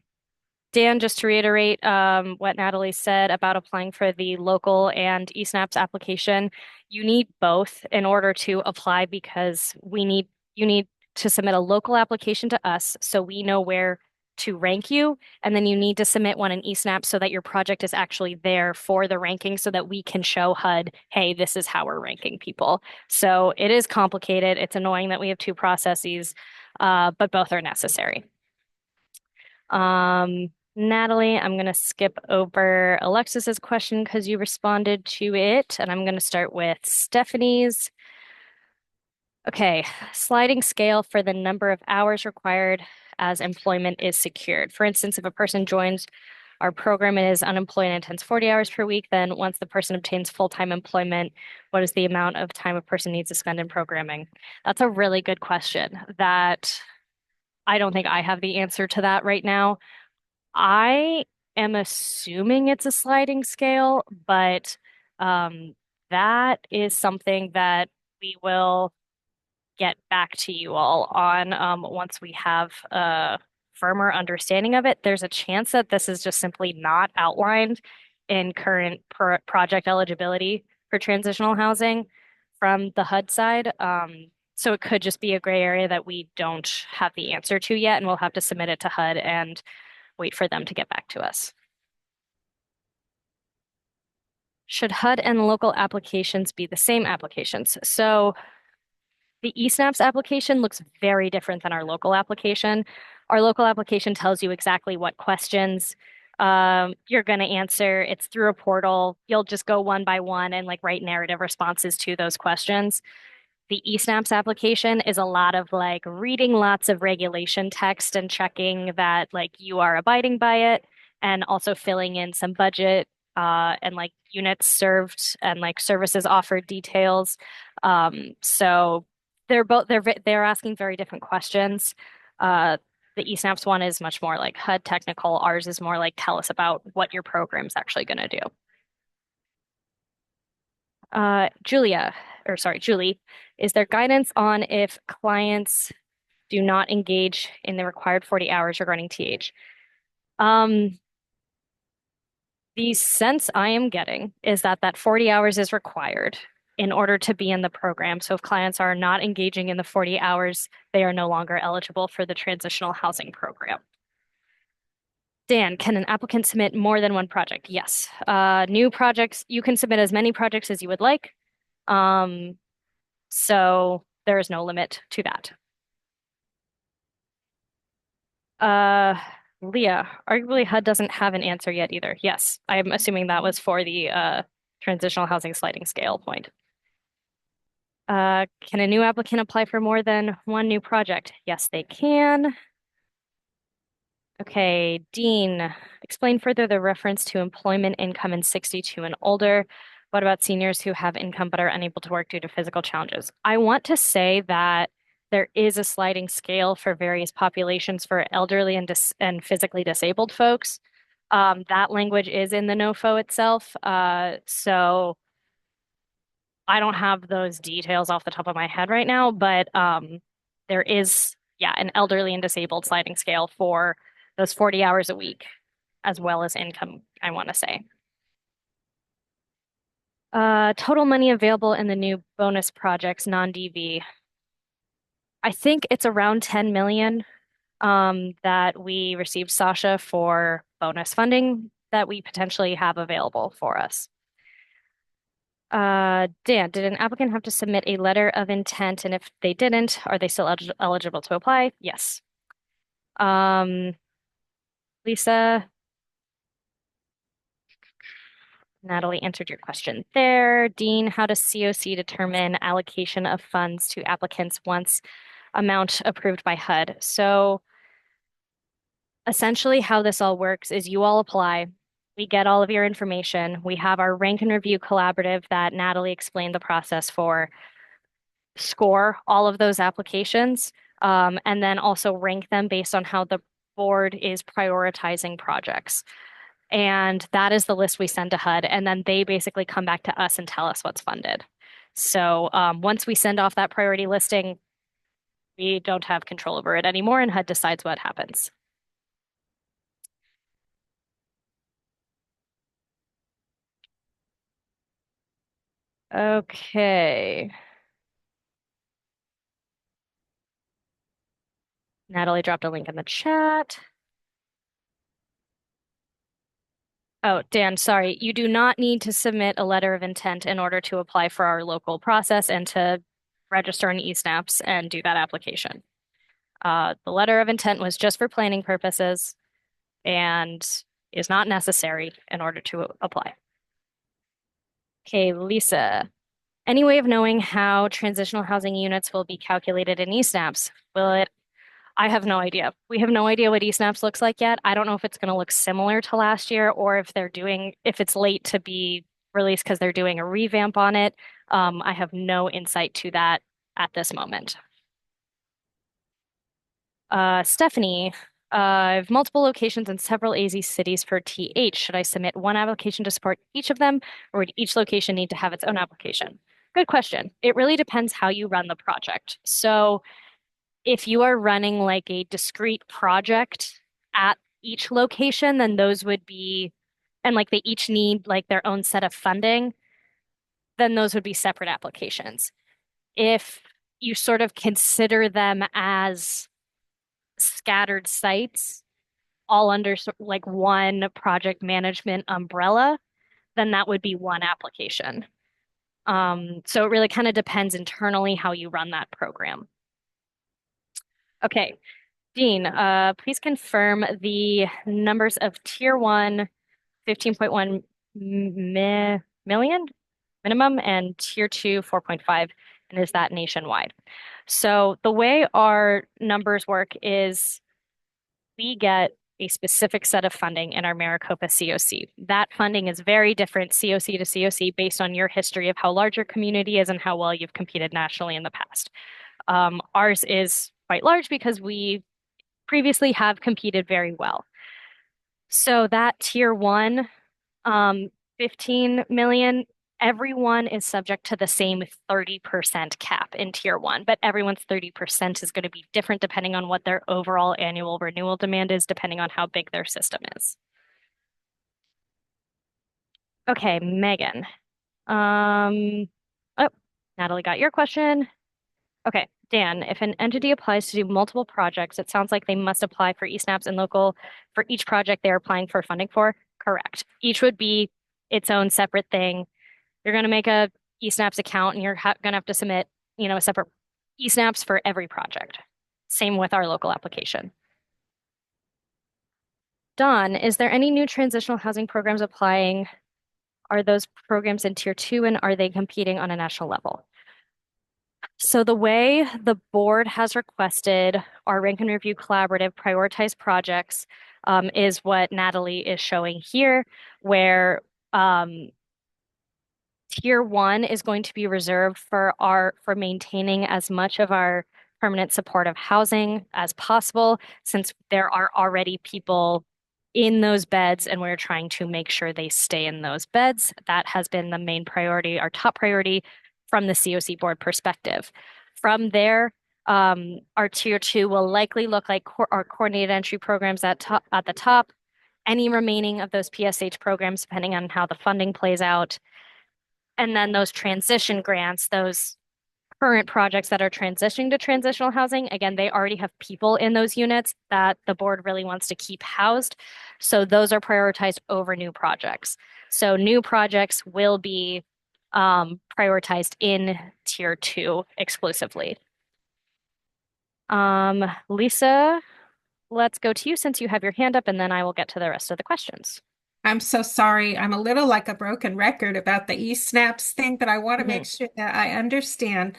Dan, just to reiterate what Natalie said about applying for the local and eSNAPS application, you need both in order to apply because you need to submit a local application to us so we know where to rank you, and then you need to submit one in eSNAP so that your project is actually there for the ranking so that we can show HUD, hey, this is how we're ranking people. So it is complicated. It's annoying that we have two processes, but both are necessary. Natalie, I'm going to skip over Alexis's question because you responded to it, and I'm going to start with Stephanie's. Okay, sliding scale for the number of hours required as employment is secured. For instance, if a person joins our program and is unemployed and attends 40 hours per week, then once the person obtains full-time employment, what is the amount of time a person needs to spend in programming? That's a really good question that I don't think I have the answer to that right now. I am assuming it's a sliding scale, but that is something that we will get back to you all on once we have a firmer understanding of it. There's a chance that this is just simply not outlined in current project eligibility for transitional housing from the HUD side. So it could just be a gray area that we don't have the answer to yet, and we'll have to submit it to HUD and wait for them to get back to us. Should HUD and local applications be the same applications? So the eSNAPS application looks very different than our local application. Our local application tells you exactly what questions you're going to answer. It's through a portal. You'll just go one by one and like write narrative responses to those questions. The eSNAPS application is a lot of like reading lots of regulation text and checking that like you are abiding by it, and also filling in some budget and like units served and like services offered details. So they're asking very different questions. Uh, the eSNAPS one is much more like HUD technical. Ours is more like tell us about what your program's actually going to do. Julie, is there guidance on if clients do not engage in the required 40 hours regarding TH? Um, the sense I am getting is that that 40 hours is required in order to be in the program. So if clients are not engaging in the 40 hours, they are no longer eligible for the transitional housing program. Dan, can an applicant submit more than one project? Yes. New projects, you can submit as many projects as you would like. Um, so there is no limit to that. Uh, Leah, arguably HUD doesn't have an answer yet either. Yes, I'm assuming that was for the transitional housing sliding scale point. Can a new applicant apply for more than one new project? Yes, they can. Okay, Dean, explain further the reference to employment income in 62 and older. What about seniors who have income but are unable to work due to physical challenges? I want to say that there is a sliding scale for various populations for elderly and physically disabled folks. That language is in the NOFO itself. So I don't have those details off the top of my head right now, but there is, yeah, an elderly and disabled sliding scale for those 40 hours a week, as well as income, I want to say. Total money available in the new bonus projects, non-DV. I think it's around 10 million that we received, Sasha, for bonus funding that we potentially have available for us. Dan, did an applicant have to submit a letter of intent? And if they didn't, are they still eligible to apply? Yes. Um, Lisa, Natalie answered your question there. Dean, how does COC determine allocation of funds to applicants once amount approved by HUD? So essentially, how this all works is you all apply. We get all of your information. We have our rank and review collaborative that Natalie explained the process for, score all of those applications, and then also rank them based on how the board is prioritizing projects. And that is the list we send to HUD, and then they basically come back to us and tell us what's funded. So once we send off that priority listing, we don't have control over it anymore, and HUD decides what happens. Okay. Natalie dropped a link in the chat. Oh, Dan, sorry. You do not need to submit a letter of intent in order to apply for our local process and to register in eSnaps and do that application. The letter of intent was just for planning purposes and is not necessary in order to apply. Okay, Lisa, any way of knowing how transitional housing units will be calculated in eSnaps? Will it I have no idea. We have no idea what eSnaps looks like yet. I don't know if it's going to look similar to last year or if it's late to be released because they're doing a revamp on it. I have no insight to that at this moment. Stephanie, I have multiple locations in several AZ cities for TH. Should I submit one application to support each of them, or would each location need to have its own application? Good question. It really depends how you run the project. So, if you are running like a discrete project at each location, then those would be, and like they each need like their own set of funding, then those would be separate applications. If you sort of consider them as scattered sites, all under like one project management umbrella, then that would be one application. So it really kind of depends internally how you run that program. Okay, Dean, please confirm the numbers of tier one 15.1 million minimum and tier two 4.5, and is that nationwide? So the way our numbers work is we get a specific set of funding in our Maricopa COC. That funding is very different COC to COC based on your history of how large your community is and how well you've competed nationally in the past. Ours is quite large because we previously have competed very well. So that tier one, 15 million, everyone is subject to the same 30% cap in tier one, but everyone's 30% is going to be different depending on what their overall annual renewal demand is, depending on how big their system is. Okay, Megan. Um, oh, Natalie got your question. Okay, Dan, if an entity applies to do multiple projects, it sounds like they must apply for eSnaps and local for each project they're applying for funding for. Correct. Each would be its own separate thing. You're going to make a eSnaps account and you're going to have to submit, a separate eSnaps for every project. Same with our local application. done, is there any new transitional housing programs applying? Are those programs in tier two and are they competing on a national level? So the way the board has requested our rank and review collaborative prioritize projects is what Natalie is showing here, where um, Tier one is going to be reserved for maintaining as much of our permanent supportive housing as possible, since there are already people in those beds and we're trying to make sure they stay in those beds. That has been the main priority, our top priority from the COC board perspective. From there, our tier two will likely look like our coordinated entry programs at the top. Any remaining of those PSH programs, depending on how the funding plays out, and then those transition grants, those current projects that are transitioning to transitional housing, again, they already have people in those units that the board really wants to keep housed. So those are prioritized over new projects. So new projects will be prioritized in tier two exclusively. Lisa, let's go to you since you have your hand up, and then I will get to the rest of the questions. I'm so sorry. I'm a little like a broken record about the e-snaps thing, but I want to make Mhm. sure that I understand.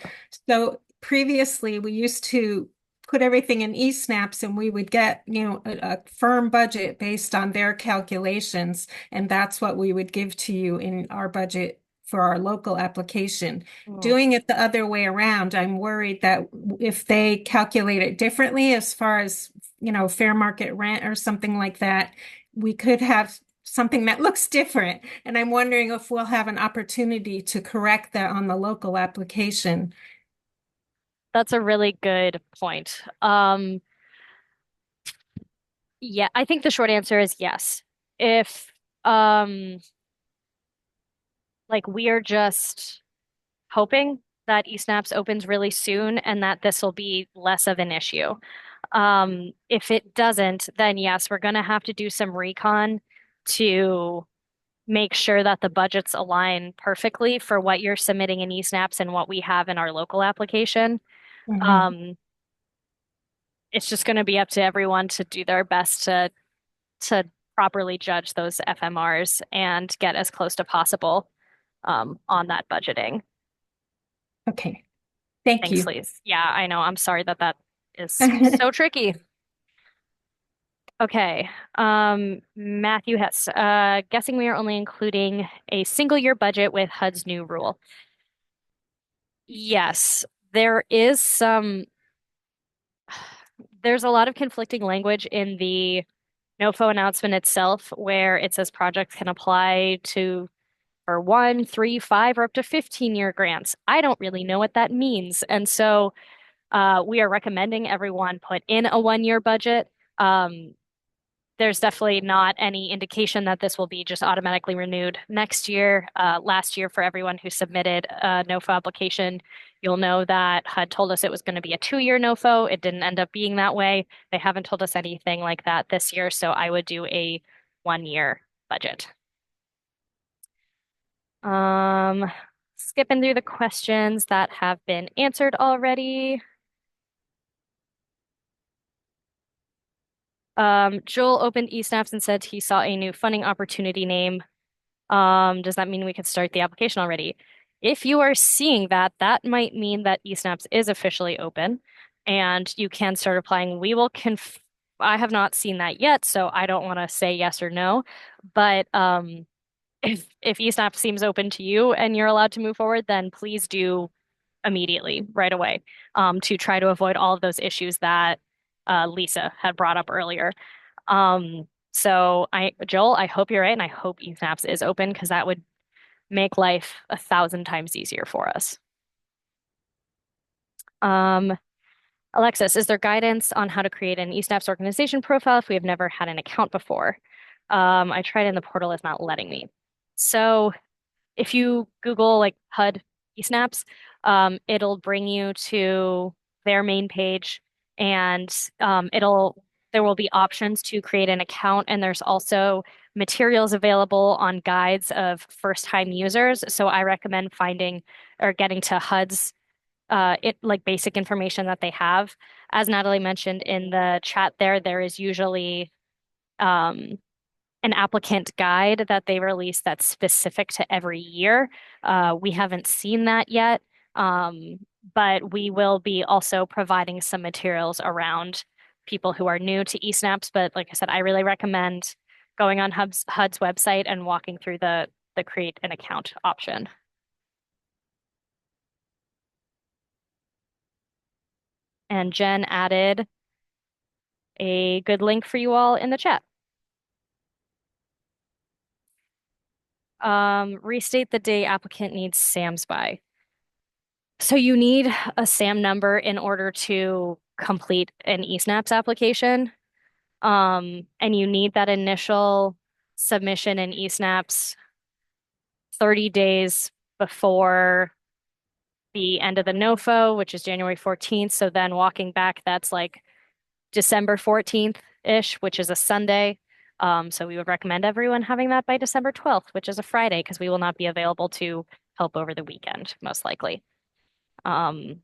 So previously, we used to put everything in e-snaps and we would get, a firm budget based on their calculations, and that's what we would give to you in our budget for our local application. Mm. Doing it the other way around, I'm worried that if they calculate it differently as far as, fair market rent or something like that, we could have something that looks different. And I'm wondering if we'll have an opportunity to correct that on the local application. That's a really good point. Yeah, I think the short answer is yes. If um like we are just hoping that eSnaps opens really soon and that this will be less of an issue. If it doesn't, then yes, we're going to have to do some recon to make sure that the budgets align perfectly for what you're submitting in eSnaps and what we have in our local application. Mhm. Um, it's just going to be up to everyone to do their best to properly judge those FMRs and get as close to possible on that budgeting. Okay, thank Thanks, you. Lise. Yeah, I know. I'm sorry that that is so tricky. Okay. Matthew Hess, guessing we are only including a single year budget with HUD's new rule. Yes, there is there's a lot of conflicting language in the NOFO announcement itself where it says projects can apply to for 1, 3, 5, or up to 15-year grants. I don't really know what that means. And so we are recommending everyone put in a 1 year budget. Um, there's definitely not any indication that this will be just automatically renewed next year. Last year, for everyone who submitted a NOFO application, you'll know that HUD told us it was going to be a 2 year NOFO. It didn't end up being that way. They haven't told us anything like that this year, so I would do a 1 year budget. Um, skipping through the questions that have been answered already. Joel opened eSnaps and said he saw a new funding opportunity name. Does that mean we could start the application already? If you are seeing that, that might mean that eSnaps is officially open and you can start applying. I have not seen that yet, so I don't want to say yes or no. But if eSnaps seems open to you and you're allowed to move forward, then please do immediately, right away, to try to avoid all of those issues that Lisa had brought up earlier. Joel, I hope you're right, and I hope eSnaps is open because that would make life 1,000 times easier for us. Um, Alexis, is there guidance on how to create an eSnaps organization profile if we have never had an account before? I tried and the portal is not letting me. So if you Google like HUD eSnaps, it'll bring you to their main page and there will be options to create an account and there's also materials available on guides of first-time users. So I recommend finding or getting to HUD's like basic information that they have. As Natalie mentioned in the chat there is usually um, an applicant guide that they release that's specific to every year. We haven't seen that yet, um, but we will be also providing some materials around people who are new to eSnaps. But like I said, I really recommend going on HUD's website and walking through the create an account option. And Jen added a good link for you all in the chat. Restate the day applicant needs SAMs by. So you need a SAM number in order to complete an eSnaps application. And you need that initial submission in eSnaps 30 days before the end of the NOFO, which is January 14th. So then walking back, that's like December 14th-ish, which is a Sunday. So we would recommend everyone having that by December 12th, which is a Friday, because we will not be available to help over the weekend, most likely. Um,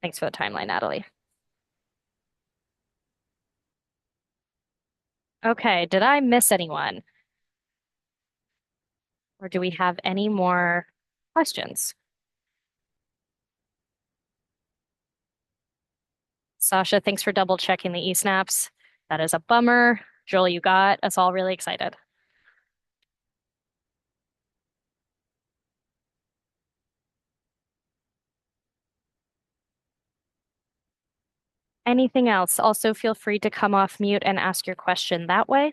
Thanks for the timeline, Natalie. Okay, did I miss anyone? Or do we have any more questions? Sasha, thanks for double checking the eSnaps. That is a bummer. Joel, you got us all really excited. Anything else? Also, feel free to come off mute and ask your question that way.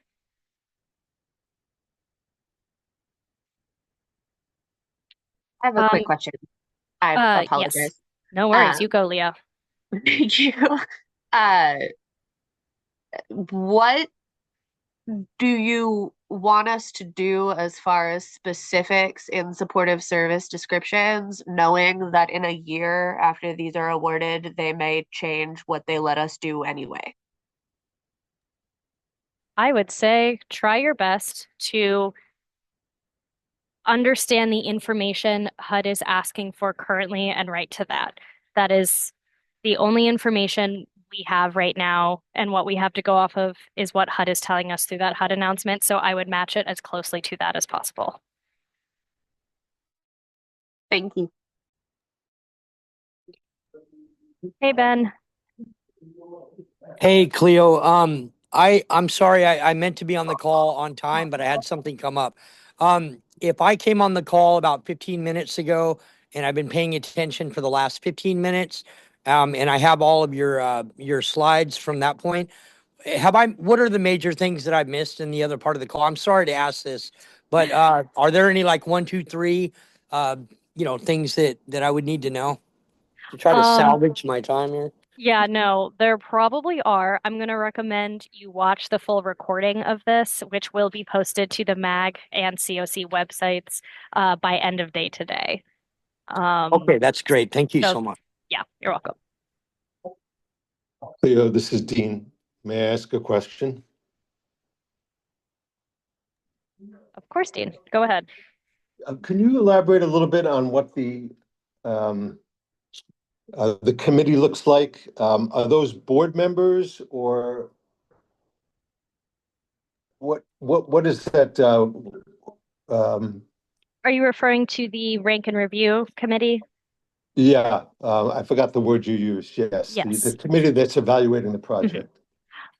I have a Um, quick question. I yes. apologize. No worries. You Um, go, Leah. you, uh, what do you want us to do as far as specifics in supportive service descriptions, knowing that in a year after these are awarded, they may change what they let us do anyway? I would say try your best to understand the information HUD is asking for currently and write to that. That is the only information we have right now, and what we have to go off of is what HUD is telling us through that HUD announcement. So I would match it as closely to that as possible. Thank you. Hey, Ben. Hey, Cleo. I'm sorry. I meant to be on the call on time, but I had something come up. If I came on the call about 15 minutes ago and I've been paying attention for the last 15 minutes, and I have all of your slides from that point, what are the major things that I've missed in the other part of the call? I'm sorry to ask this, but are there any like one, two, three, uh, things that I would need to know to try to Um, salvage my time here? yeah, no, there probably are. I'm going to recommend you watch the full recording of this, which will be posted to the MAG and COC websites by end of day today. Okay, that's great. Thank you So, so much. yeah, you're welcome. Leo, this is Dean. May I ask a question? Of course, Dean, go ahead. Can you elaborate a little bit on what the committee looks like? Are those board members or what is that? Um, Are you referring to the rank and review committee? yeah, I forgot the word you used. Yes, the Yes. committee that's evaluating the Mhm. project.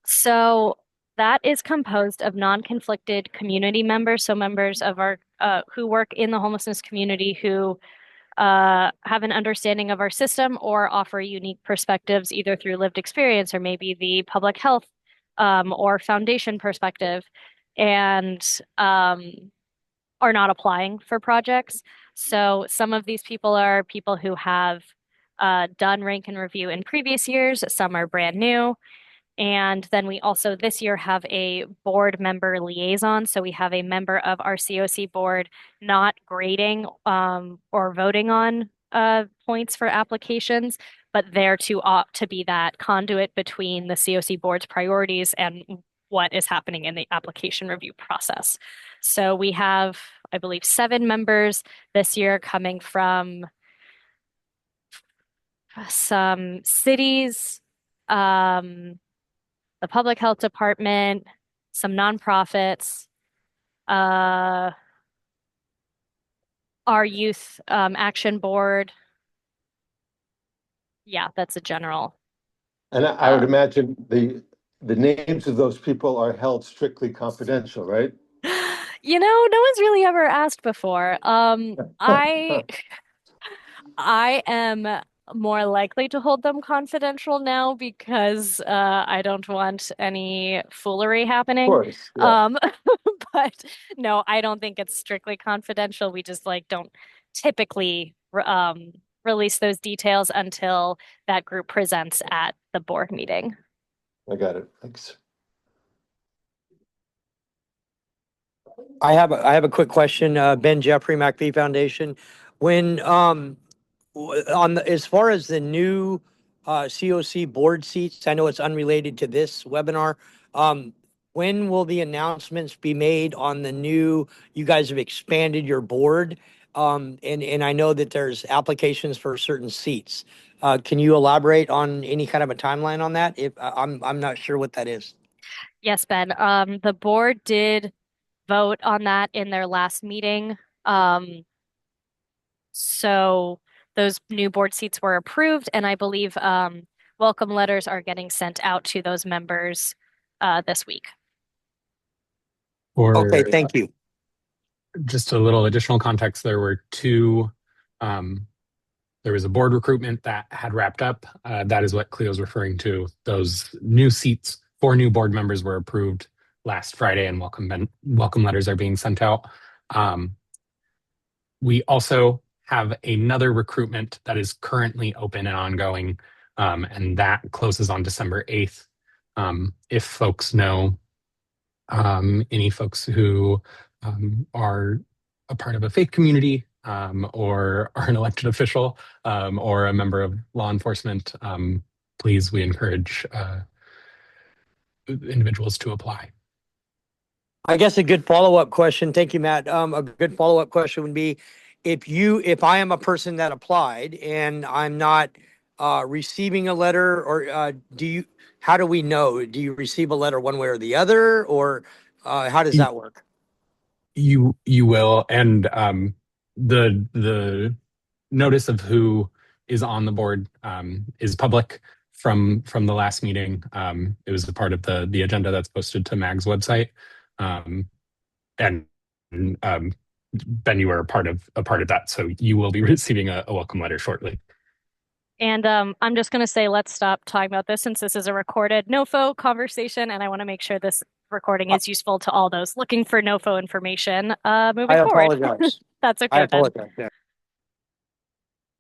So that is composed of non-conflicted community members, so members of our who work in the homelessness community who have an understanding of our system or offer unique perspectives either through lived experience or maybe the public health or foundation perspective, and are not applying for projects. So some of these people are people who have done rank and review in previous years. Some are brand new. And then we also this year have a board member liaison. So we have a member of our COC board not grading or voting on points for applications, but there to opt to be that conduit between the COC board's priorities and what is happening in the application review process. So we have, I believe, 7 members this year coming from some cities. Um, the public health department, some nonprofits, uh, our youth action board. Yeah, that's a general. And I would Uh, imagine the names of those people are held strictly confidential, right? no one's really ever asked before. I am more likely to hold them confidential now because I don't want any foolery Of happening. course, yeah, Um, but no, I don't think it's strictly confidential. We just like don't typically release those details until that group presents at the board meeting. I got it. Thanks. I have a quick question. Ben Jeffrey, MacV Foundation. When on the, as far as the new COC board seats, I know it's unrelated to this webinar. Um, when will the announcements be made on the new? You guys have expanded your board, and I know that there's applications for certain seats. Can you elaborate on any kind of a timeline on that? If I'm not sure what that is. Yes, Ben. The board did vote on that in their last meeting. Um, so those new board seats were approved, and I believe welcome letters are getting sent out to those members this week. Okay, For thank you. just a little additional context, there were two, there was a board recruitment that had wrapped up. That is what Cleo's referring to. Those new seats, 4 new board members were approved last Friday, and welcome letters are being sent out. We also have another recruitment that is currently open and ongoing, and that closes on December 8th. If folks know any folks who are a part of a faith community, or are an elected official, or a member of law enforcement, please, we encourage individuals to apply. I guess a good follow-up question. Thank you, Matt. A good follow-up question would be if I am a person that applied and I'm not receiving a letter, or how do we know? Do you receive a letter one way or the other, or how does that work? You will, and the notice of who is on the board is public from the last meeting. It was a part of the agenda that's posted to MAG's website, and Ben, you were a part of that, so you will be receiving a welcome letter shortly. And I'm just going to say, let's stop talking about this since this is a recorded NOFO conversation, and I want to make sure this recording is useful to all those looking for NOFO information moving I forward. apologize. That's I okay, Ben. apologize. Yeah.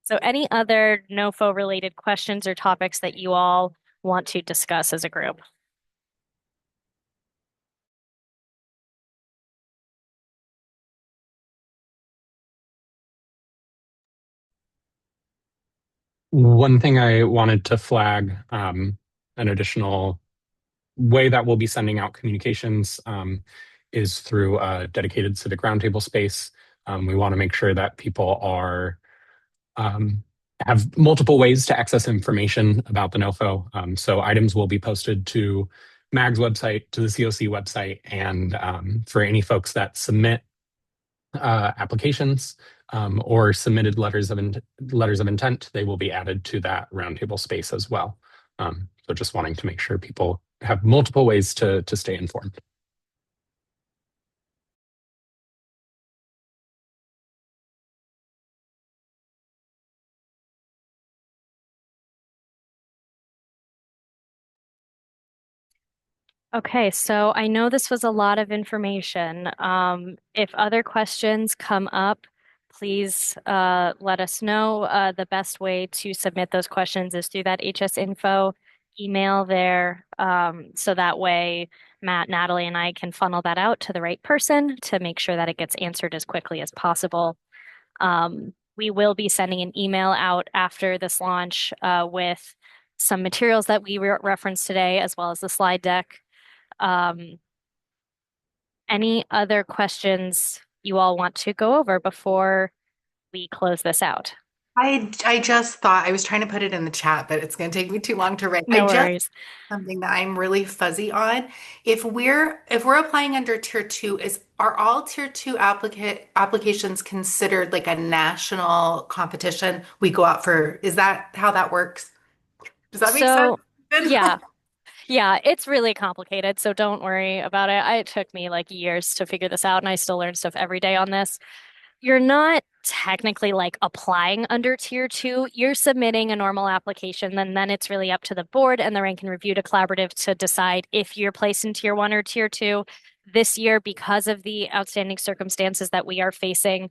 So any other NOFO related questions or topics that you all want to discuss as a group? One thing I wanted to flag, an additional way that we'll be sending out communications is through a dedicated civic roundtable space. We want to make sure that people have multiple ways to access information about the NOFO. So items will be posted to MAG's website, to the COC website, and for any folks that submit applications or submitted letters of intent, they will be added to that roundtable space as well. So just wanting to make sure people have multiple ways to stay informed. Okay, so I know this was a lot of information. If other questions come up, please let us know. The best way to submit those questions is through that HS info email there. So that way, Matt, Natalie, and I can funnel that out to the right person to make sure that it gets answered as quickly as possible. We will be sending an email out after this launch with some materials that we referenced today, as well as the slide deck. Um, any other questions you all want to go over before we close this out? I just thought I was trying to put it in the chat, but it's going to take me too long to write. I No just worries. something that I'm really fuzzy on. If we're applying under tier two, is are all tier two applications considered like a national competition? We go out for, is that how that works? Does that make sense? So, yeah, yeah, it's really complicated, so don't worry about it. It took me like years to figure this out, and I still learn stuff every day on this. You're not technically like applying under tier two. You're submitting a normal application, then it's really up to the board and the rank and review to collaborative to decide if you're placed in tier one or tier two. This year, because of the outstanding circumstances that we are facing,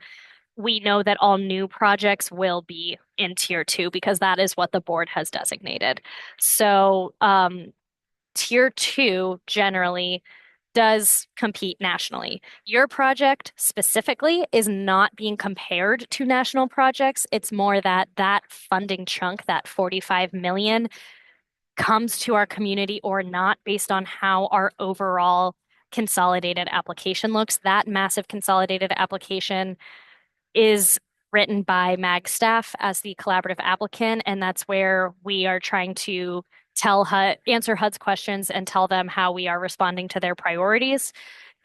we know that all new projects will be in tier two because that is what the board has designated. So, tier two generally does compete nationally. Your project specifically is not being compared to national projects. It's more that that funding chunk, that 45 million, comes to our community or not based on how our overall consolidated application looks. That massive consolidated application is written by MAG staff as the collaborative applicant, and that's where we are trying to tell HUD, answer HUD's questions and tell them how we are responding to their priorities.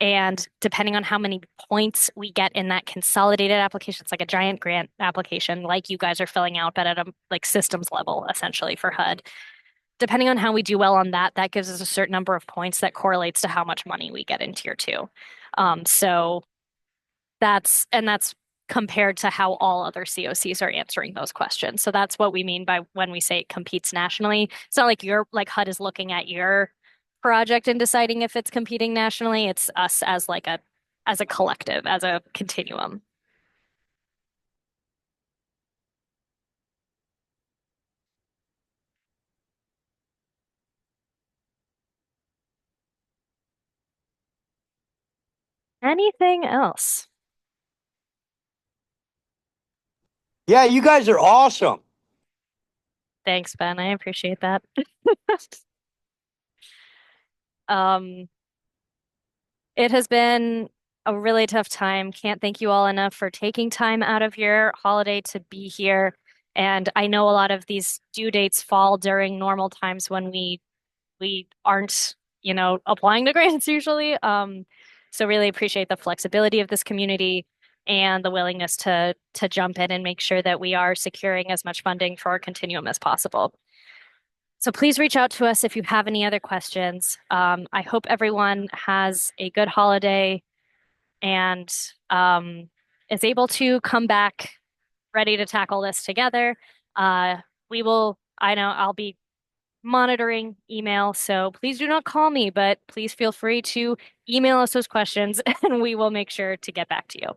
And depending on how many points we get in that consolidated application, it's like a giant grant application, like you guys are filling out, but at a like systems level, essentially for HUD. Depending on how we do well on that, that gives us a certain number of points that correlates to how much money we get in tier two. So that's compared to how all other COCs are answering those questions. So that's what we mean by when we say it competes nationally. It's not like your like HUD is looking at your project and deciding if it's competing nationally. It's us as like a collective, as a continuum. Anything else? Yeah, you guys are awesome. Thanks, Ben. I appreciate that. Um, it has been a really tough time. Can't thank you all enough for taking time out of your holiday to be here. And I know a lot of these due dates fall during normal times when we aren't, applying to grants usually. So really appreciate the flexibility of this community and the willingness to jump in and make sure that we are securing as much funding for our continuum as possible. So please reach out to us if you have any other questions. I hope everyone has a good holiday and is able to come back ready to tackle this together. I know I'll be monitoring email, so please do not call me, but please feel free to email us those questions and we will make sure to get back to you.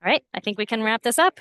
All right, I think we can wrap this up.